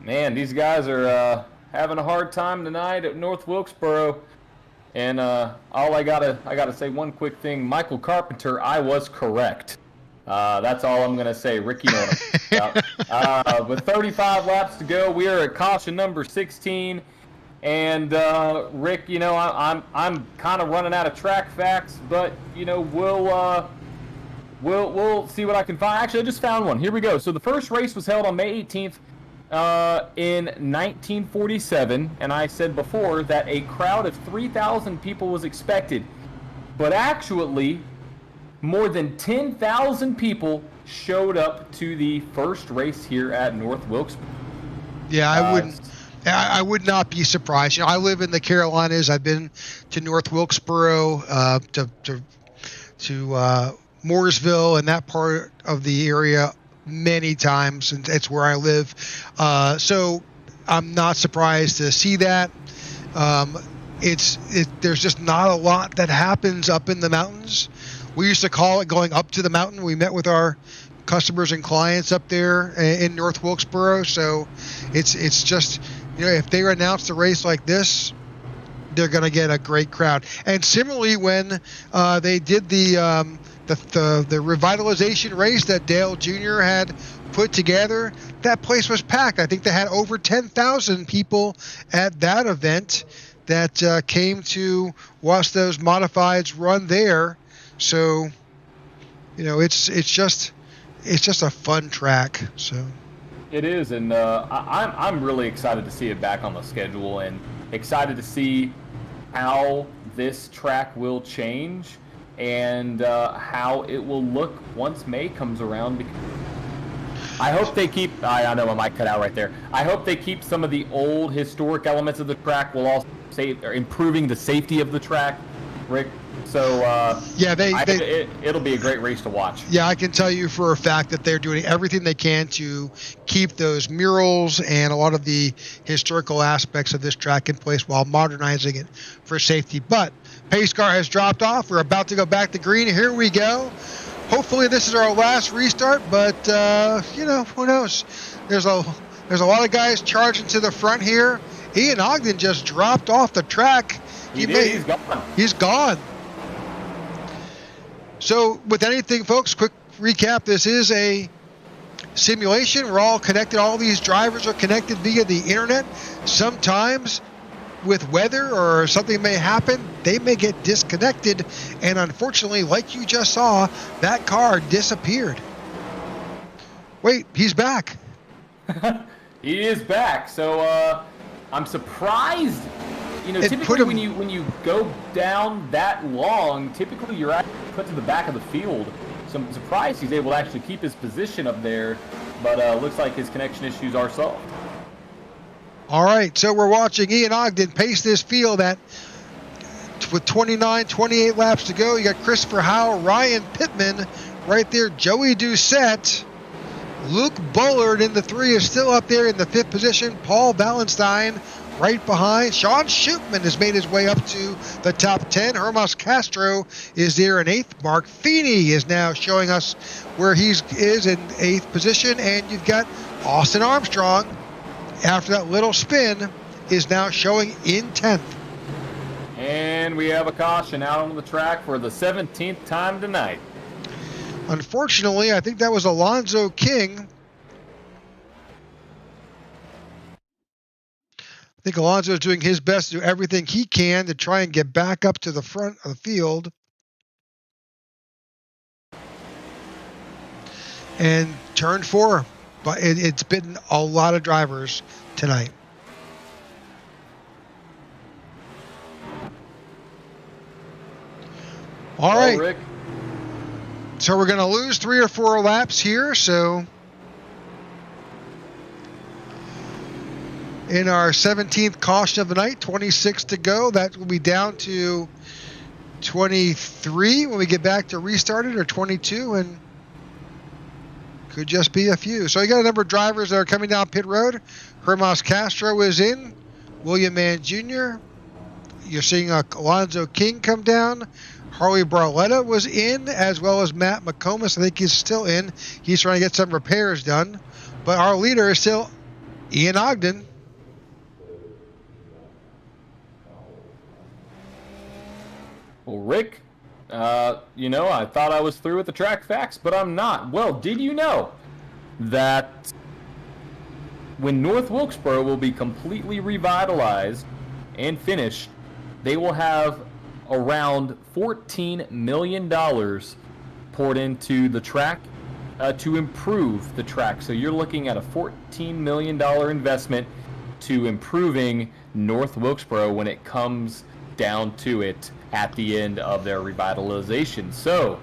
Man, these guys are having a hard time tonight at North Wilkesboro. And all I gotta say one quick thing. Michael Carpenter, I was correct. That's all I'm gonna say. Ricky Norton. With 35 laps to go, we are at caution number 16. And Rick, you know, I'm kind of running out of track facts, but you know, we'll see what I can find. Actually, I just found one. Here we go. So the first race was held on May 18th, in 1947, and I said before that a crowd of 3,000 people was expected, but actually more than 10,000 people showed up to the first race here at North Wilkesboro. Yeah, I would not be surprised. You know, I live in the Carolinas. I've been to North Wilkesboro, to Mooresville, and that part of the area many times, and it's where I live. So I'm not surprised to see that. There's just not a lot that happens up in the mountains. We used to call it going up to the mountain. We met with our customers and clients up there in North Wilkesboro. So it's just, you know, if they announce a race like this, they're going to get a great crowd. And similarly, when they did the revitalization race that Dale Jr. had put together, that place was packed. I think they had over 10,000 people at that event that came to watch those modifieds run there. So, you know, it's just a fun track. So it is, and I'm really excited to see it back on the schedule, and excited to see how this track will change and how it will look once May comes around. I hope they keep, I know my mic cut out right there. I hope they keep some of the old historic elements of the track while also improving the safety of the track, Rick. So yeah, it'll be a great race to watch. Yeah, I can tell you for a fact that they're doing everything they can to keep those murals and a lot of the historical aspects of this track in place while modernizing it for safety. But pace car has dropped off. We're about to go back to green. Here we go. Hopefully this is our last restart, but you know, who knows? There's a lot of guys charging to the front here. Ian Ogden just dropped off the track. He's gone. He's gone. So with anything, folks, quick recap. This is a simulation. We're all connected. All these drivers are connected via the internet. Sometimes with weather or something may happen, they may get disconnected. And unfortunately, like you just saw, that car disappeared. Wait, he's back. He is back. So I'm surprised. You know, typically when you go down that long, typically you're actually put to the back of the field. So I'm surprised he's able to actually keep his position up there, but looks like his connection issues are solved. All right, so we're watching Ian Ogden pace this field with 29, 28 laps to go. You got Christopher Howe, Ryan Pittman right there, Joey Doucette. Luke Bullard in the 3 is still up there in the 5th position. Paul Valentine right behind. Sean Shootman has made his way up to the top 10. Hermas Castro is there in 8th. Mark Feeney is now showing us where he is in 8th position. And you've got Austin Armstrong, after that little spin, is now showing in 10th. And we have a caution out on the track for the 17th time tonight. Unfortunately, I think that was Alonzo King. I think Alonzo is doing his best to do everything he can to try and get back up to the front of the field. And turn 4, but it's been a lot of drivers tonight. All right. Rick. So we're going to lose 3 or 4 laps here. So in our 17th caution of the night, 26 to go. That will be down to 23 when we get back to restart it, or 22, and could just be a few. So you got a number of drivers that are coming down pit road. Hermas Castro is in. William Mann Jr. You're seeing Alonzo King come down. Harley Barletta was in, as well as Matt McComas. I think he's still in. He's trying to get some repairs done. But our leader is still Ian Ogden. Well, Rick, you know, I thought I was through with the track facts, but I'm not. Well, did you know that when North Wilkesboro will be completely revitalized and finished, they will have around $14 million poured into the track to improve the track. So you're looking at a $14 million investment to improving North Wilkesboro when it comes down to it at the end of their revitalization. So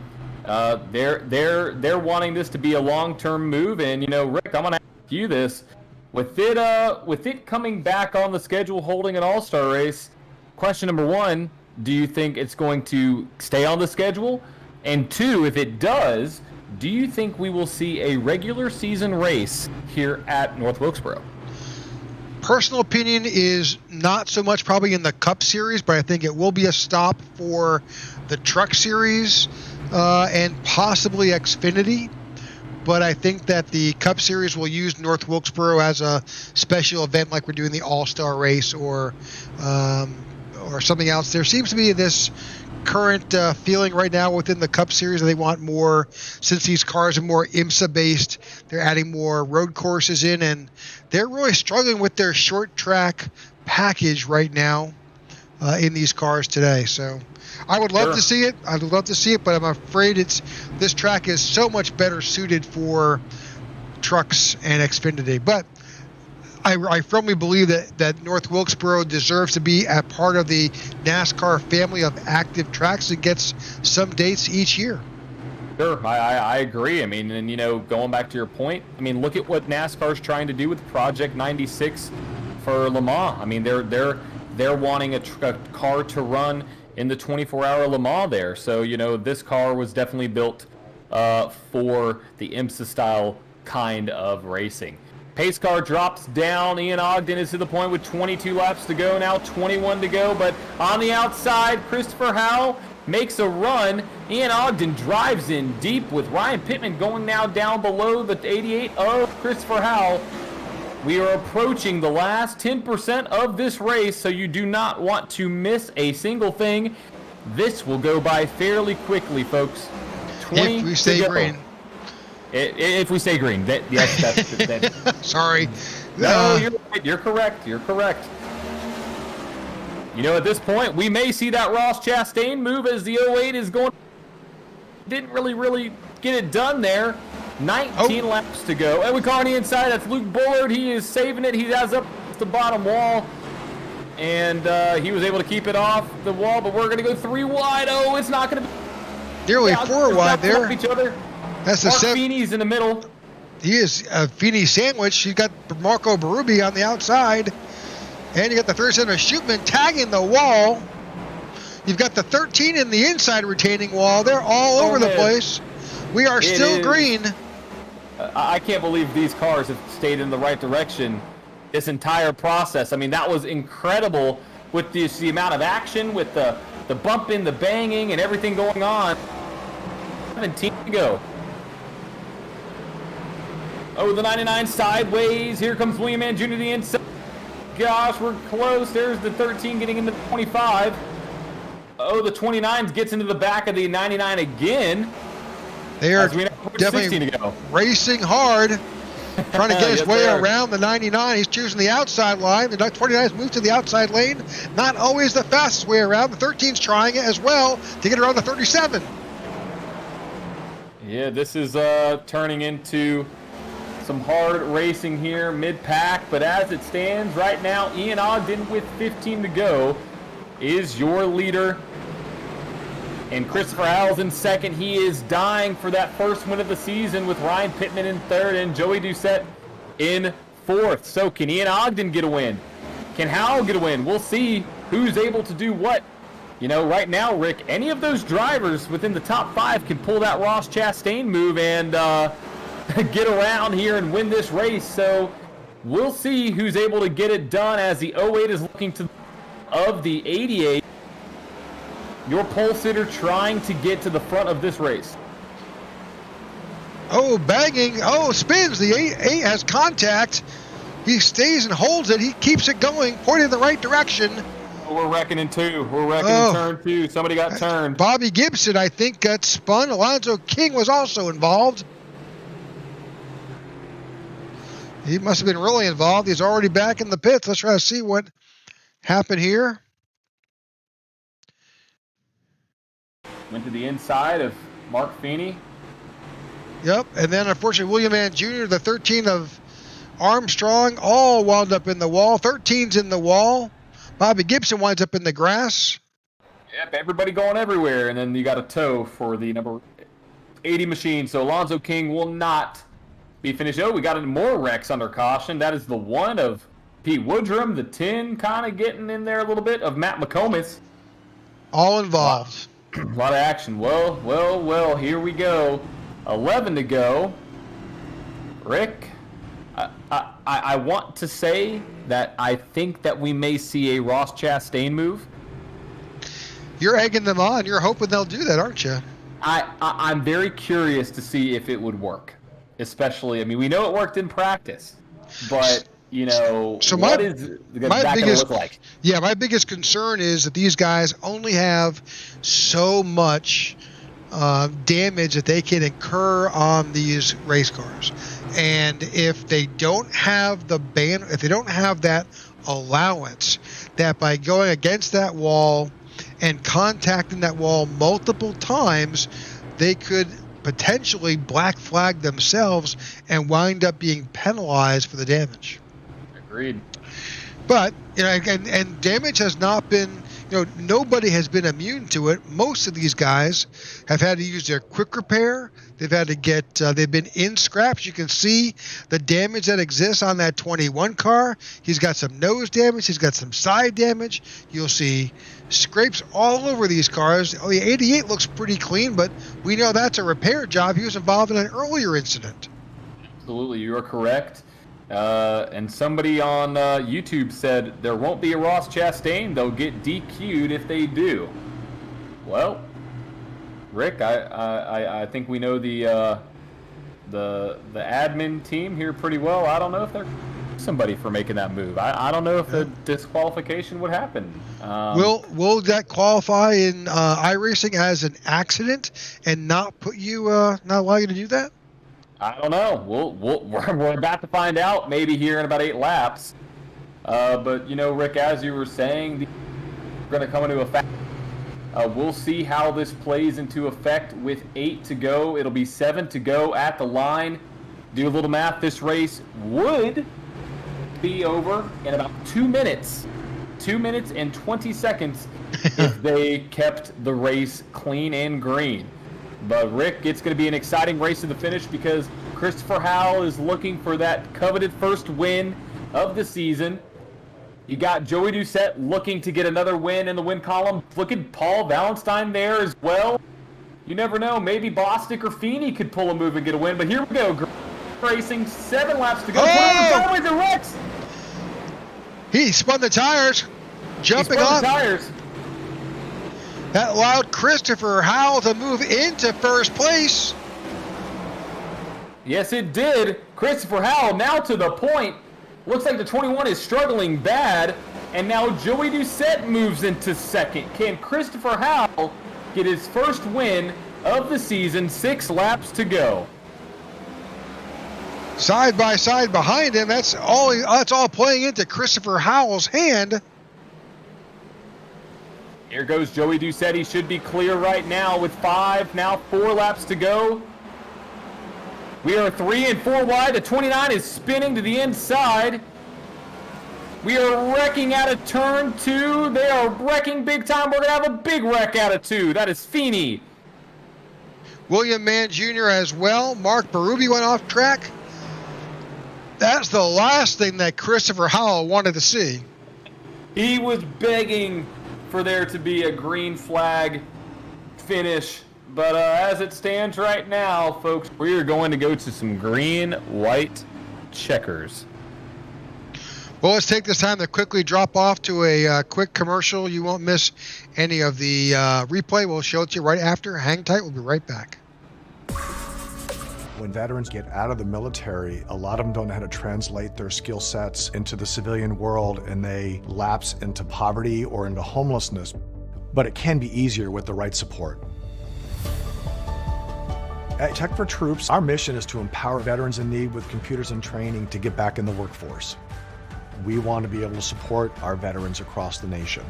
they're wanting this to be a long-term move. And Rick, I'm gonna ask you this: with it coming back on the schedule, holding an all-star race. Question number one: do you think it's going to stay on the schedule? And two, if it does, do you think we will see a regular season race here at North Wilkesboro? Personal opinion is not so much probably in the Cup Series, but I think it will be a stop for the Truck Series and possibly Xfinity. But I think that the Cup Series will use North Wilkesboro as a special event, like we're doing the All-Star Race or something else. There seems to be this current feeling right now within the Cup Series that they want more, since these cars are more IMSA based. They're adding more road courses in, and they're really struggling with their short track package right now in these cars today. So I would love to see it. I'd love to see it, but I'm afraid this track is so much better suited for trucks and Xfinity. But I firmly believe that North Wilkesboro deserves to be a part of the NASCAR family of active tracks that gets some dates each year. Sure, I agree. I mean, and going back to your point, I mean, look at what NASCAR's trying to do with Project 96 for Le Mans. I mean, they're wanting a car to run in the 24-hour Le Mans there. So this car was definitely built for the IMSA style kind of racing. Pace car drops down. Ian Ogden is to the point with 22 laps to go, now 21 to go. But on the outside, Christopher Howell makes a run. Ian Ogden drives in deep with Ryan Pittman going now down below the 88 of Christopher Howell. We are approaching the last 10% of this race, so you do not want to miss a single thing. This will go by fairly quickly, folks. 20 if we stay green. If we stay green, that's Sorry. No, you're right. You're correct. You're correct. At this point, we may see that Ross Chastain move as the 08 is going. Didn't really get it done there. 19 laps to go. And we call on the inside. That's Luke Bullard. He is saving it. He has up the bottom wall. And he was able to keep it off the wall, but we're going to go 3 wide. Oh, it's not going to be. Nearly 4 wide there. Each other. That's the Mark Feeney's in the middle. He is a Feeney sandwich. You got Marco Berube on the outside. And you got the 37 Shootman tagging the wall. You've got the 13 in the inside retaining wall. They're all over the place. We are still green. I can't believe these cars have stayed in the right direction this entire process. I mean, that was incredible with the amount of action, with the bumping, the banging, and everything going on. 17 to go. Oh, the 99 sideways. Here comes William Mann Jr. to the inside. Gosh, we're close. There's the 13 getting into the 25. Oh, the 29 gets into the back of the 99 again. They are definitely racing hard, trying to get his way around the 99. He's choosing the outside line. The 29's moved to the outside lane. Not always the fastest way around. The 13's trying it as well to get around the 37. Yeah, this is turning into some hard racing here mid-pack, but as it stands right now, Ian Ogden with 15 to go is your leader. And Christopher Howell's in second. He is dying for that first win of the season with Ryan Pittman in third and Joey Doucette in fourth. So can Ian Ogden get a win? Can Howell get a win? We'll see who's able to do what. Right now, Rick, any of those drivers within the top 5 can pull that Ross Chastain move and get around here and win this race. So we'll see who's able to get it done as the 08 is looking to of the 88. Your pole sitter trying to get to the front of this race. Oh, banging. Oh, spins. The 8 has contact. He stays and holds it. He keeps it going, pointing in the right direction. Oh, we're wrecking in 2. We're wrecking in turn 2. Somebody got turned. Bobby Gibson, I think, got spun. Alonzo King was also involved. He must have been really involved. He's already back in the pits. Let's try to see what happened here. Went to the inside of Mark Feeney. Yep. And then, unfortunately, William Mann Jr., the 13 of Armstrong, all wound up in the wall. 13's in the wall. Bobby Gibson winds up in the grass. Yep, everybody going everywhere. And then you got a tow for the number 80 machine. So Alonzo King will not be finished. Oh, we got more wrecks under caution. That is the 1 of Pete Woodrum, the 10 kind of getting in there a little bit of Matt McComas. All involved. A lot of action. Well, here we go. 11 to go. Rick, I want to say that I think that we may see a Ross Chastain move. You're egging them on. You're hoping they'll do that, aren't you? I'm very curious to see if it would work. Especially, I mean, we know it worked in practice, but, you know, so what is that going to look like? Yeah, my biggest concern is that these guys only have so much damage that they can incur on these race cars. And if they don't have if they don't have that allowance, that by going against that wall and contacting that wall multiple times, they could potentially black flag themselves and wind up being penalized for the damage. Agreed. But, you know, and damage has not been, you know, nobody has been immune to it. Most of these guys have had to use their quick repair. They've had to get, they've been in scraps. You can see the damage that exists on that 21 car. He's got some nose damage. He's got some side damage. You'll see scrapes all over these cars. Oh, the 88 looks pretty clean, but we know that's a repair job. He was involved in an earlier incident. Absolutely, you are correct. And somebody on YouTube said there won't be a Ross Chastain. They'll get DQ'd if they do. Well, Rick, I think we know the admin team here pretty well. I don't know if they're somebody for making that move. I don't know if the disqualification would happen. Will that qualify in iRacing as an accident and not put you not allow you to do that? I don't know. We're about to find out maybe here in about 8 laps. But, you know, Rick, as you were saying, we're going to come into effect. We'll see how this plays into effect with 8 to go. It'll be 7 to go at the line. Do a little math. This race would be over in about 2 minutes. 2 minutes and 20 seconds if they kept the race clean and green. But, Rick, it's going to be an exciting race to the finish because Christopher Howell is looking for that coveted first win of the season. You got Joey Doucette looking to get another win in the win column. Look at Paul Valentine there as well. You never know. Maybe Bostic or Feeney could pull a move and get a win. But here we go. Racing, 7 laps to go. Oh! The Rex. He spun the tires. Jumping on the tires. That allowed Christopher Howell to move into first place. Yes, it did. Christopher Howell now to the point. Looks like the 21 is struggling bad. And now Joey Doucette moves into second. Can Christopher Howell get his first win of the season? 6 laps to go. Side by side behind him. That's all playing into Christopher Howell's hand. Here goes Joey Doucette. He should be clear right now with 5, now 4 laps to go. We are 3 and 4 wide. The 29 is spinning to the inside. We are wrecking out of turn 2. They are wrecking big time. We're going to have a big wreck out of 2. That is Feeney. William Mann Jr. as well. Mark Berube went off track. That's the last thing that Christopher Howell wanted to see. He was begging for there to be a green flag finish. But as it stands right now, folks, we are going to go to some green-white checkers. Well, let's take this time to quickly drop off to a quick commercial. You won't miss any of the replay. We'll show it to you right after. Hang tight. We'll be right back. When veterans get out of the military, a lot of them don't know how to translate their skill sets into the civilian world, and they lapse into poverty or into homelessness. But it can be easier with the right support. At Tech4Troops, our mission is to empower veterans in need with computers and training to get back in the workforce. We want to be able to support our veterans across the nation.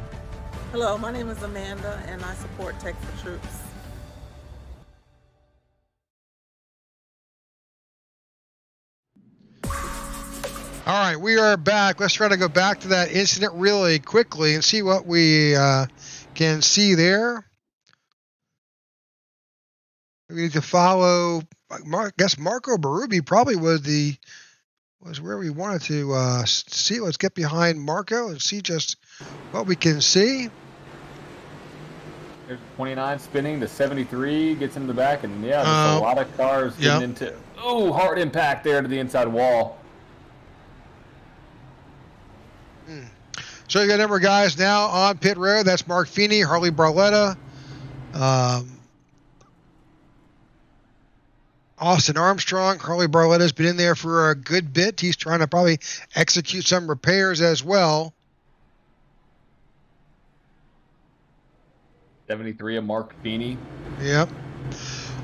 Hello, my name is Amanda, and I support Tech4Troops. All right, we are back. Let's try to go back to that incident really quickly and see what we can see there. We need to follow. I guess Marco Berube probably was where we wanted to see. Let's get behind Marco and see just what we can see. There's 29 spinning. The 73 gets in the back, and yeah, just a lot of cars getting into. Oh, hard impact there to the inside wall. So you got a number of guys now on pit road. That's Mark Feeney, Harley Barletta, Austin Armstrong. Harley Barletta's been in there for a good bit. He's trying to probably execute some repairs as well. 73 of Mark Feeney. Yep.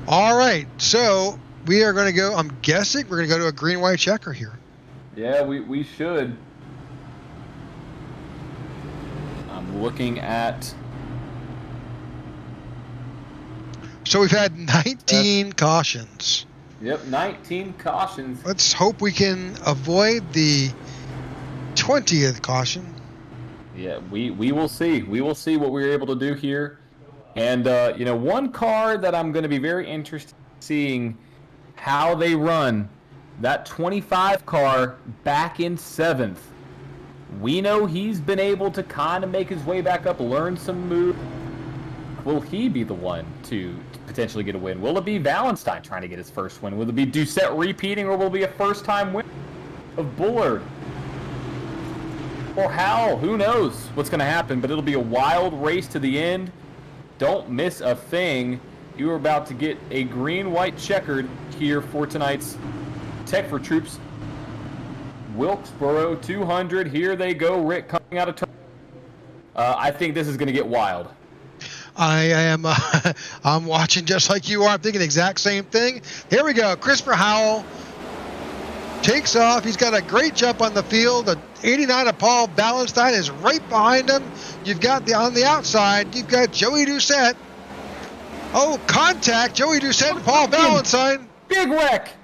All right. So we are going to go, I'm guessing we're going to go to a green-white checker here. Yeah, we should. I'm looking at. So we've had 19 cautions. Yep, 19 cautions. Let's hope we can avoid the 20th caution. Yeah, we will see. We will see what we're able to do here. And, one car that I'm going to be very interested in seeing how they run, that 25 car back in 7th. We know he's been able to kind of make his way back up, learn some moves. Will he be the one to potentially get a win? Will it be Valentine trying to get his first win? Will it be Doucette repeating, or will it be a first-time win of Bullard? Or Howell? Who knows what's going to happen, but it'll be a wild race to the end. Don't miss a thing. You are about to get a green-white checkered here for tonight's Tech4Troops Wilkesboro 200. Here they go, Rick, coming out of turn. I think this is going to get wild. I am. I'm watching just like you are. I'm thinking the exact same thing. Here we go. Christopher Howell takes off. He's got a great jump on the field. The 89 of Paul Ballenstein is right behind him. You've got on the outside. You've got Joey Doucette. Oh, contact! Joey Doucette and Paul Ballenstein. Big wreck.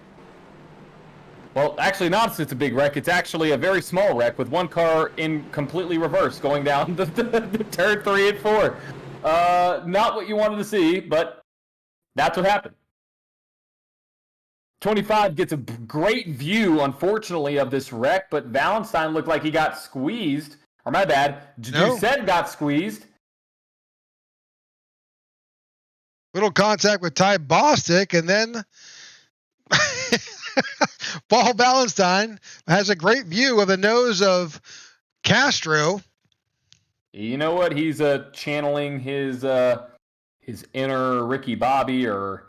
Well, actually, not since it's a big wreck. It's actually a very small wreck with one car in completely reverse going down the turn 3 and 4. Not what you wanted to see, but that's what happened. 25 gets a great view, unfortunately, of this wreck, but Valentine looked like he got squeezed. Or my bad, Doucette got squeezed. Little contact with Ty Bostic, and then Paul Ballenstein has a great view of the nose of Castro. You know what? He's channeling his inner Ricky Bobby or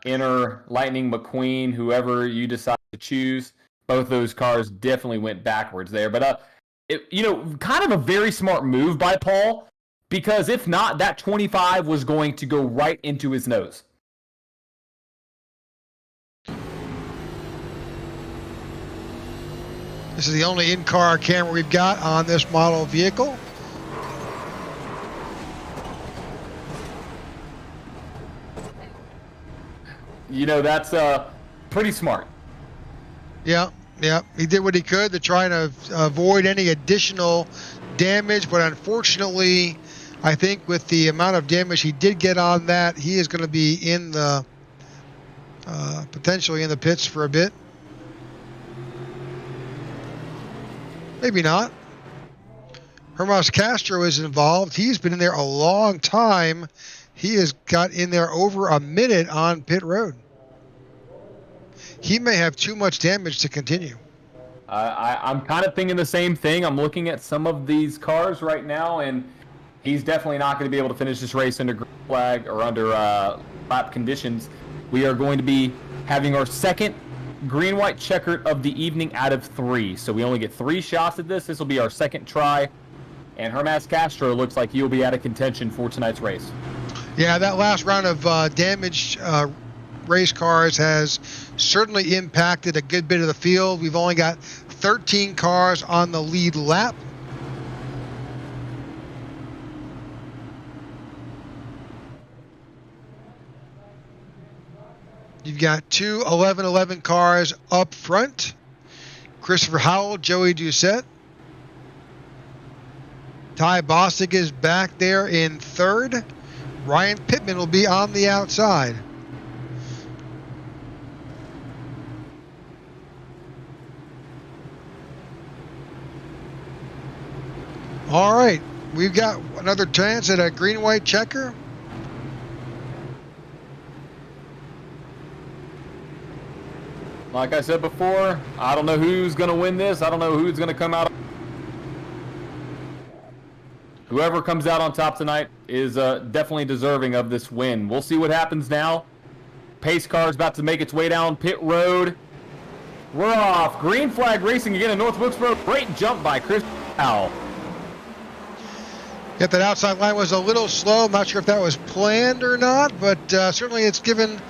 inner Lightning McQueen, whoever you decide to choose. Both those cars definitely went backwards there. But, kind of a very smart move by Paul, because if not, that 25 was going to go right into his nose. This is the only in-car camera we've got on this model vehicle. That's pretty smart. Yeah. He did what he could to try to avoid any additional damage, but unfortunately, I think with the amount of damage he did get on that, he is going to be in the potentially in the pits for a bit. Maybe not. Hermas Castro is involved. He's been in there a long time. He has got in there over a minute on pit road. He may have too much damage to continue. I'm kind of thinking the same thing. I'm looking at some of these cars right now, and he's definitely not going to be able to finish this race under green flag or under lap conditions. We are going to be having our second green-white checkered of the evening out of 3. So we only get 3 shots at this. This will be our second try. And Hermas Castro looks like he'll be out of contention for tonight's race. Yeah, that last round of damaged race cars has certainly impacted a good bit of the field. We've only got 13 cars on the lead lap. You've got 2 11-11 cars up front. Christopher Howell, Joey Doucette. Ty Bostic is back there in third. Ryan Pittman will be on the outside. All right, we've got another chance at a green-white checker. Like I said before, I don't know who's going to win this. I don't know who's going to come out. Whoever comes out on top tonight is definitely deserving of this win. We'll see what happens now. Pace car is about to make its way down pit road. We're off. Green flag racing again in North Wilkesboro. Great jump by Chris Howell. Yep, that outside line was a little slow. I'm not sure if that was planned or not, but certainly it's given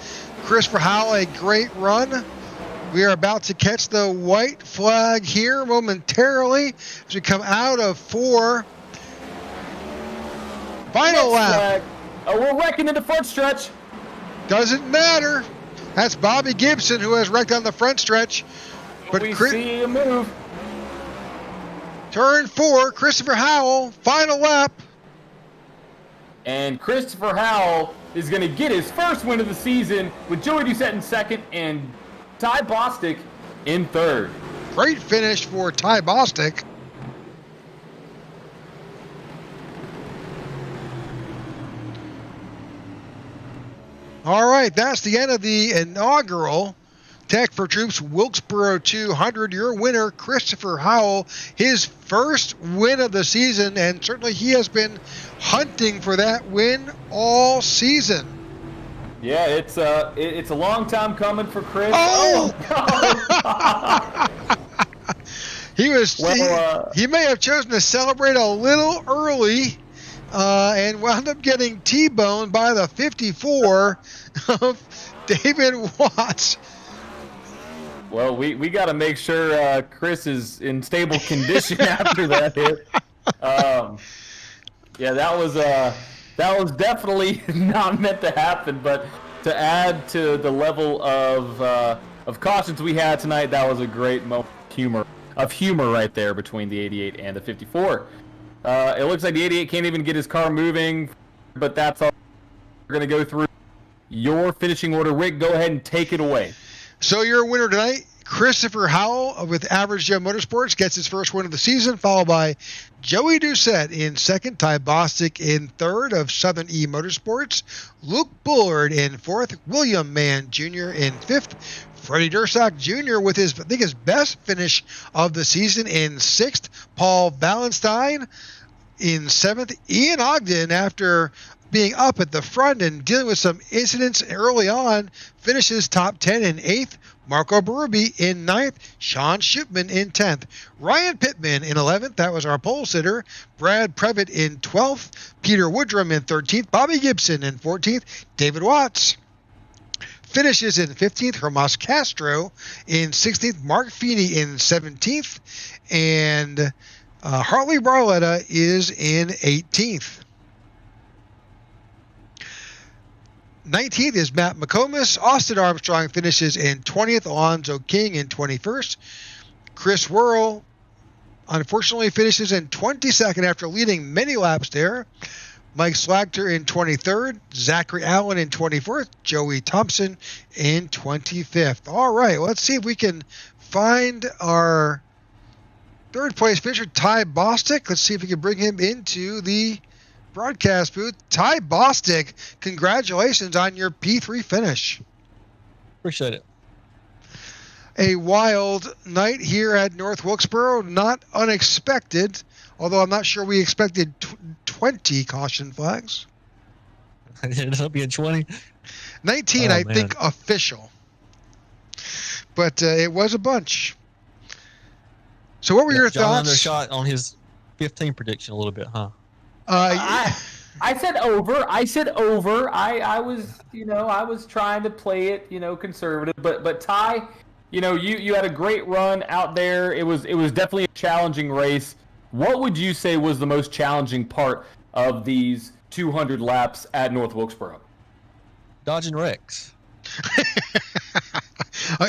Christopher Howell a great run. We are about to catch the white flag here momentarily as we come out of 4. Final lap. Oh, we're wrecking in the front stretch. Doesn't matter. That's Bobby Gibson who has wrecked on the front stretch. But we see a move. Turn 4, Christopher Howell, final lap. And Christopher Howell is going to get his first win of the season with Joey Doucette in second and Ty Bostic in third. Great finish for Ty Bostic. All right, that's the end of the inaugural Tech4Troops Wilkesboro 200. Your winner, Christopher Howell, his first win of the season, and certainly he has been hunting for that win all season. Yeah, it's a long time coming for Chris. Oh! he may have chosen to celebrate a little early and wound up getting T-boned by the 54 of David Watts. Well, we got to make sure Chris is in stable condition after that hit. Yeah, that was definitely not meant to happen. But to add to the level of cautions we had tonight, that was a great moment of humor right there between the 88 and the 54. It looks like the 88 can't even get his car moving, but that's all. We're going to go through your finishing order. Rick, go ahead and take it away. So your winner tonight, Christopher Howell with Average Joe Motorsports, gets his first win of the season, followed by Joey Doucette in second, Ty Bostic in third of Southern E Motorsports, Luke Bullard in fourth, William Mann Jr. in fifth, Freddie Dursock Jr. with his best finish of the season in sixth, Paul Ballenstein in seventh, Ian Ogden, after being up at the front and dealing with some incidents early on, finishes top 10 in 8th. Marco Berube in 9th. Sean Shipman in 10th. Ryan Pittman in 11th. That was our pole sitter. Brad Previtt in 12th. Peter Woodrum in 13th. Bobby Gibson in 14th. David Watts finishes in 15th. Hermas Castro in 16th. Mark Feeney in 17th. And Hartley Barletta is in 18th. 19th is Matt McComas. Austin Armstrong finishes in 20th. Alonzo King in 21st. Chris Worrell, unfortunately, finishes in 22nd after leading many laps there. Mike Slagter in 23rd. Zachary Allen in 24th. Joey Thompson in 25th. All right, let's see if we can find our third place finisher, Ty Bostic. Let's see if we can bring him into the broadcast booth. Ty Bostic, congratulations on your P3 finish. Appreciate it. A wild night here at North Wilkesboro, not unexpected, although I'm not sure we expected 20 caution flags. It ended up being 20. 19, I think, official. But it was a bunch. So what were your John thoughts? Undershot on his 15 prediction a little bit, huh? I said over. I was trying to play it, conservative. But Ty, you had a great run out there. It was definitely a challenging race. What would you say was the most challenging part of these 200 laps at North Wilkesboro? Dodging wrecks.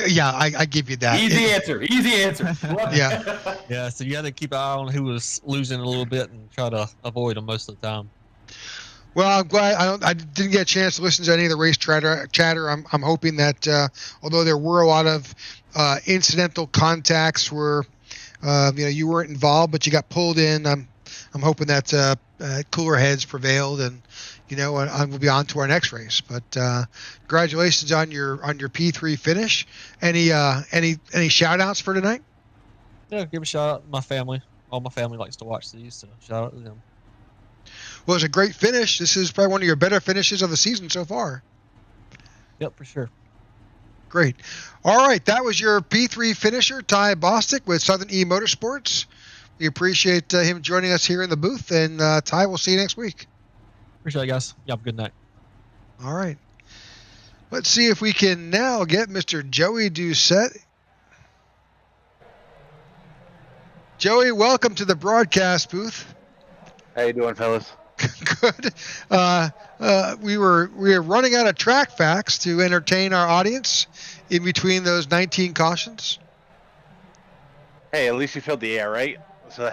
Yeah, I give you that. Easy answer. Easy answer. Yeah. Yeah, so you had to keep an eye on who was losing a little bit and try to avoid them most of the time. Well, I'm glad I didn't get a chance to listen to any of the race chatter. I'm hoping that although there were a lot of incidental contacts where you weren't involved, but you got pulled in. I'm hoping that cooler heads prevailed, and we'll be on to our next race. But congratulations on your P3 finish. Any shout outs for tonight? Yeah, give a shout out to my family. All my family likes to watch these, so shout out to them. Well, it's a great finish. This is probably one of your better finishes of the season so far. Yep, for sure. Great. All right, that was your P3 finisher, Ty Bostic with Southern E Motorsports. We appreciate him joining us here in the booth, and Ty, we'll see you next week. Appreciate it, guys. You have a good night. All right. Let's see if we can now get Mr. Joey Doucette. Joey, welcome to the broadcast booth. How you doing, fellas? Good. We were running out of track facts to entertain our audience in between those 19 cautions. Hey, at least you filled the air, right? So,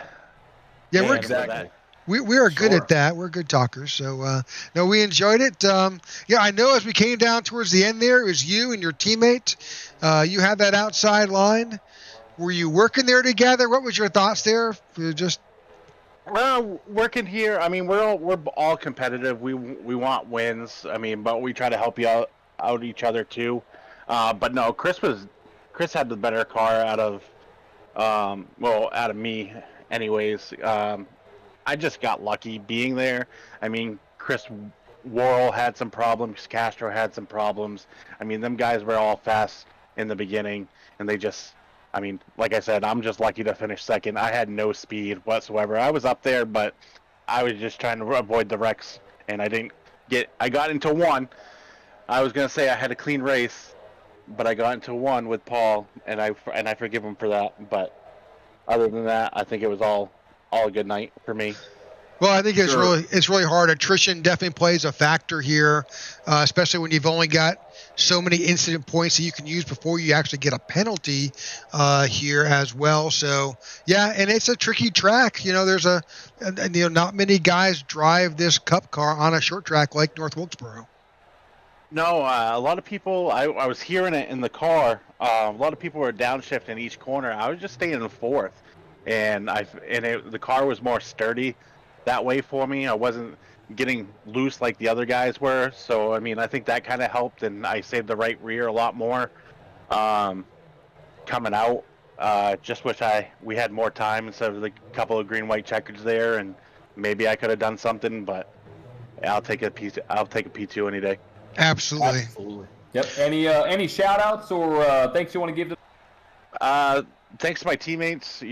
Yeah, Yeah, we're exactly. we are good Sure. at that. We're good talkers. So no, we enjoyed it. Yeah, I know as we came down towards the end there, it was you and your teammate. You had that outside line. Were you working there together? What was your thoughts there? Just working here. I mean, we're all competitive. We want wins. I mean, but we try to help you out each other too. But no, Chris had the better car out of me, anyways. I just got lucky being there. I mean, Chris Worrell had some problems. Castro had some problems. I mean, them guys were all fast in the beginning, and they just. I mean, like I said, I'm just lucky to finish second. I had no speed whatsoever. I was up there, but I was just trying to avoid the wrecks, and I got into one. I was going to say I had a clean race, but I got into one with Paul, and I forgive him for that. But other than that, I think it was all a good night for me. well, I think Sure. it's really hard. Attrition definitely plays a factor here, especially when you've only got so many incident points that you can use before you actually get a penalty here as well. So yeah, and it's a tricky track. There's not many guys drive this Cup car on a short track like North Wilkesboro. No, a lot of people. I was hearing it in the car. A lot of people were downshifting each corner. I was just staying in fourth, and the car was more sturdy that way for me. I wasn't getting loose like the other guys were. So I mean, I think that kind of helped, and I saved the right rear a lot more coming out. Just wish we had more time instead of the couple of green white checkers there, and maybe I could have done something. But I'll take a P2 any day. Absolutely. Absolutely. Yep. Any shout outs or thanks you want to give to? Thanks to my teammates.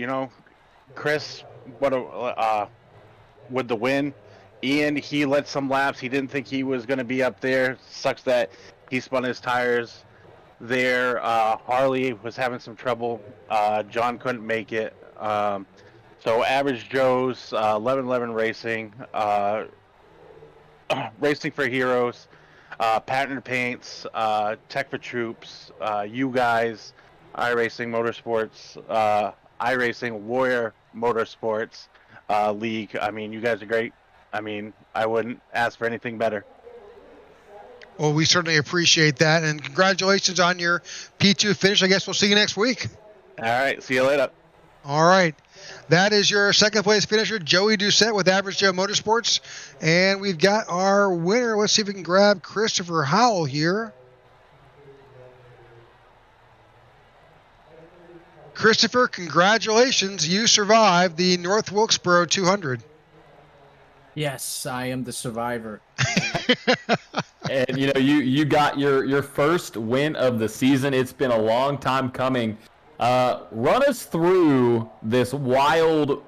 Chris, with the win. Ian, he led some laps. He didn't think he was going to be up there. Sucks that he spun his tires there. Harley was having some trouble. John couldn't make it. So Average Joe's, 1111 Racing, Racing for Heroes, Pattern Paints, Tech4Troops, you guys, iRacing Motorsports, iRacing Warrior Motorsports League. I mean, you guys are great. I mean, I wouldn't ask for anything better. Well, we certainly appreciate that, and congratulations on your P2 finish. I guess we'll see you next week. All right, see you later. All right. That is your second place finisher, Joey Doucette with Average Joe Motorsports. And we've got our winner. Let's see if we can grab Christopher Howell here. Christopher, congratulations. You survived the North Wilkesboro 200. Yes, I am the survivor. And you got your first win of the season. It's been a long time coming. Run us through this wild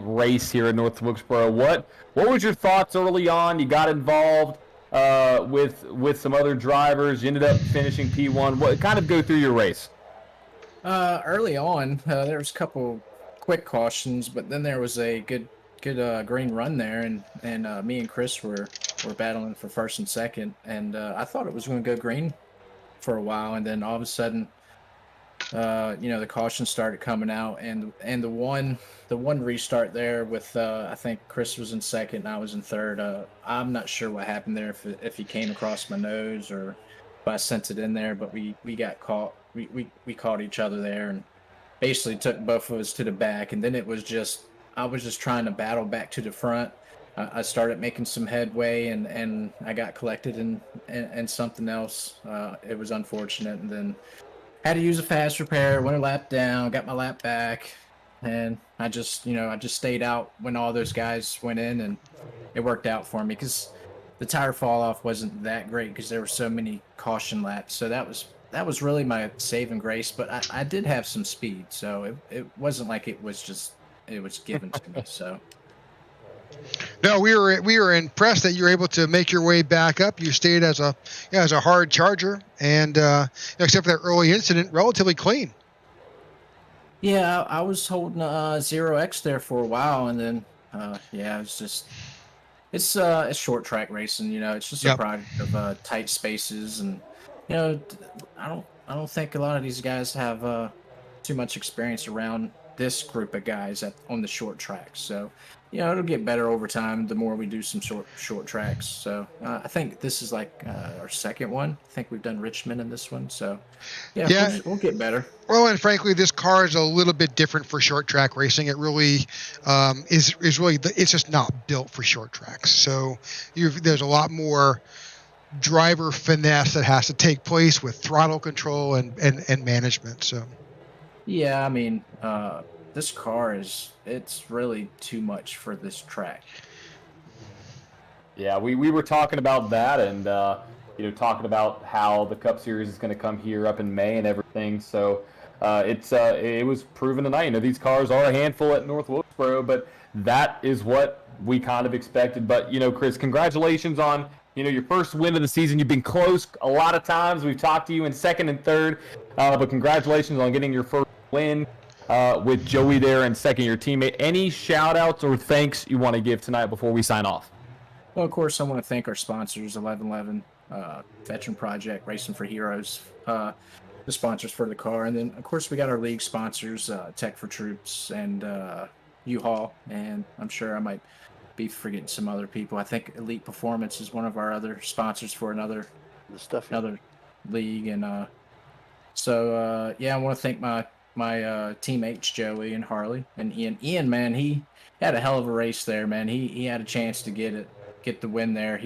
race here in North Wilkesboro. What was your thoughts early on? You got involved with some other drivers. You ended up finishing P1. What kind of go through your race? Early on, there was a couple quick cautions, but then there was a good green run there, and me and Chris were battling for first and second, and I thought it was going to go green for a while, and then all of a sudden the cautions started coming out, and the one restart there with I think Chris was in second and I was in third. I'm not sure what happened there, if he came across my nose or if I sent it in there, but we got caught. We caught each other there and basically took both of us to the back, and then I was just trying to battle back to the front. I started making some headway, and I got collected in something else. It was unfortunate, and then had to use a fast repair, went a lap down, got my lap back, and I just stayed out when all those guys went in, and it worked out for me because the tire fall off wasn't that great because there were so many caution laps. So that was really my saving grace. But I did have some speed, so it wasn't like it was given to me. So. No, we were impressed that you were able to make your way back up. You stayed as a hard charger, and except for that early incident, relatively clean. Yeah, I was holding 0x there for a while, and then it's short track racing. It's just a product of tight spaces, and I don't think a lot of these guys have too much experience around this group of guys on the short tracks. So. It'll get better over time the more we do some short tracks. So I think this is like our second one. I think we've done Richmond in this one. So we'll get better. Well, and frankly, this car is a little bit different for short track racing. It really is really it's just not built for short tracks. So there's a lot more driver finesse that has to take place with throttle control and management. So yeah, I mean. This car it's really too much for this track. Yeah, we were talking about that, and talking about how the Cup Series is going to come here up in May and everything. So it was proven tonight. These cars are a handful at North Wilkesboro, but that is what we kind of expected. But Chris, congratulations on your first win of the season. You've been close a lot of times. We've talked to you in second and third, but congratulations on getting your first win. With Joey there and second, your teammate. Any shout-outs or thanks you want to give tonight before we sign off? Well, of course, I want to thank our sponsors, 1111, Veteran Project, Racing for Heroes, the sponsors for the car. And then, of course, we got our league sponsors, Tech4Troops and U-Haul. And I'm sure I might be forgetting some other people. I think Elite Performance is one of our other sponsors for another league. And I want to thank my teammates Joey and Harley and Ian. Ian, man, he had a hell of a race there, man. He had a chance to get the win there.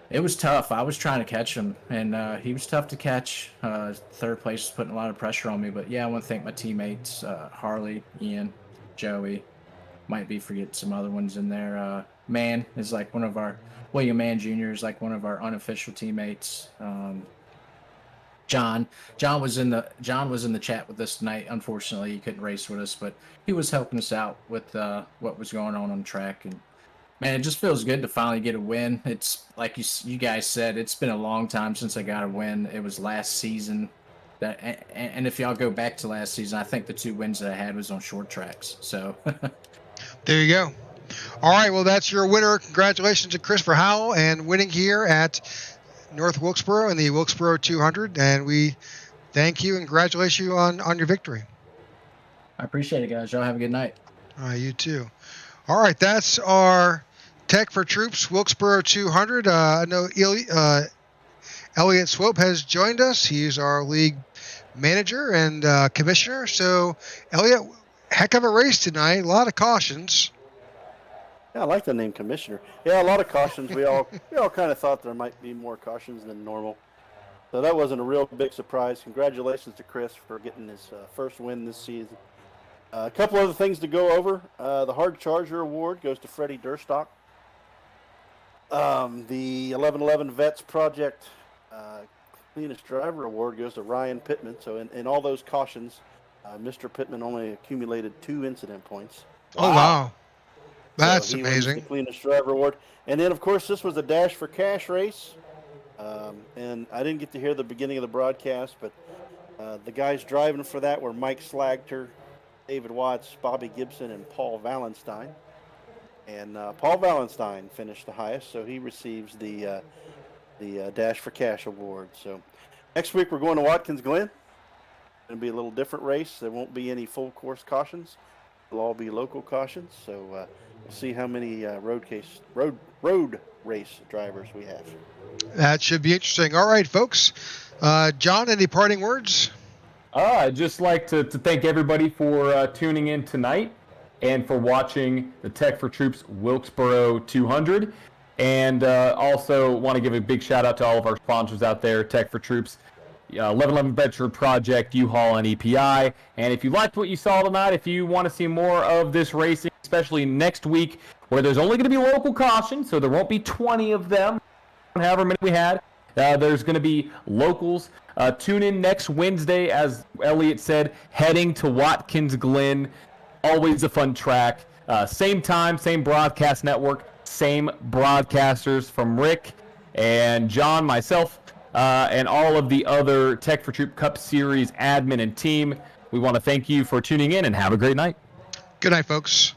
It was tough. I was trying to catch him, and he was tough to catch. Third place was putting a lot of pressure on me, but I want to thank my teammates, Harley, Ian, Joey. Might be forgetting some other ones in there. Man is like one of our William Mann Jr. is like one of our unofficial teammates. John was in the chat with us tonight. Unfortunately, he couldn't race with us, but he was helping us out with what was going on the track. And man, it just feels good to finally get a win. It's like you guys said, it's been a long time since I got a win. It was last season. And if y'all go back to last season, I think the 2 wins that I had was on short tracks. So there you go. All right, well, that's your winner. Congratulations to Christopher Howell and winning here at North Wilkesboro in the Wilkesboro 200, and we thank you and congratulate you on your victory. I appreciate it, guys. Y'all have a good night. You too. All right, that's our Tech4Troops Wilkesboro 200. I know Elliot Swope has joined us. He's our league manager and commissioner. So, Elliot, heck of a race tonight. A lot of cautions. Yeah, I like the name commissioner. Yeah, a lot of cautions. We all kind of thought there might be more cautions than normal. So that wasn't a real big surprise. Congratulations to Chris for getting his first win this season. A couple other things to go over. The Hard Charger Award goes to Freddie Durstock. The 1111 Vets Project Cleanest Driver Award goes to Ryan Pittman. So in all those cautions, Mr. Pittman only accumulated 2 incident points. Oh, wow. That's so amazing. The Cleanest Driver Award. And then, of course, this was a Dash for Cash race. And I didn't get to hear the beginning of the broadcast, but the guys driving for that were Mike Slagter, David Watts, Bobby Gibson, and Paul Valenstein. And Paul Valenstein finished the highest, so he receives the Dash for Cash award. So next week we're going to Watkins Glen. It'll be a little different race. There won't be any full course cautions. It'll all be local cautions. So we'll see how many road race drivers we have. That should be interesting. All right, folks. John, any parting words? I'd just like to thank everybody for tuning in tonight and for watching the Tech4Troops Wilkesboro 200. And also want to give a big shout out to all of our sponsors out there, Tech4Troops, 1111 Bedford Project, U-Haul, and EPI. And if you liked what you saw tonight, if you want to see more of this racing, especially next week, where there's only going to be local caution, so there won't be 20 of them, however many we had. There's going to be locals. Tune in next Wednesday, as Elliot said, heading to Watkins Glen. Always a fun track. Same time, same broadcast network, same broadcasters from Rick and John, myself, and all of the other Tech4Troops Cup Series admin and team. We want to thank you for tuning in and have a great night. Good night, folks.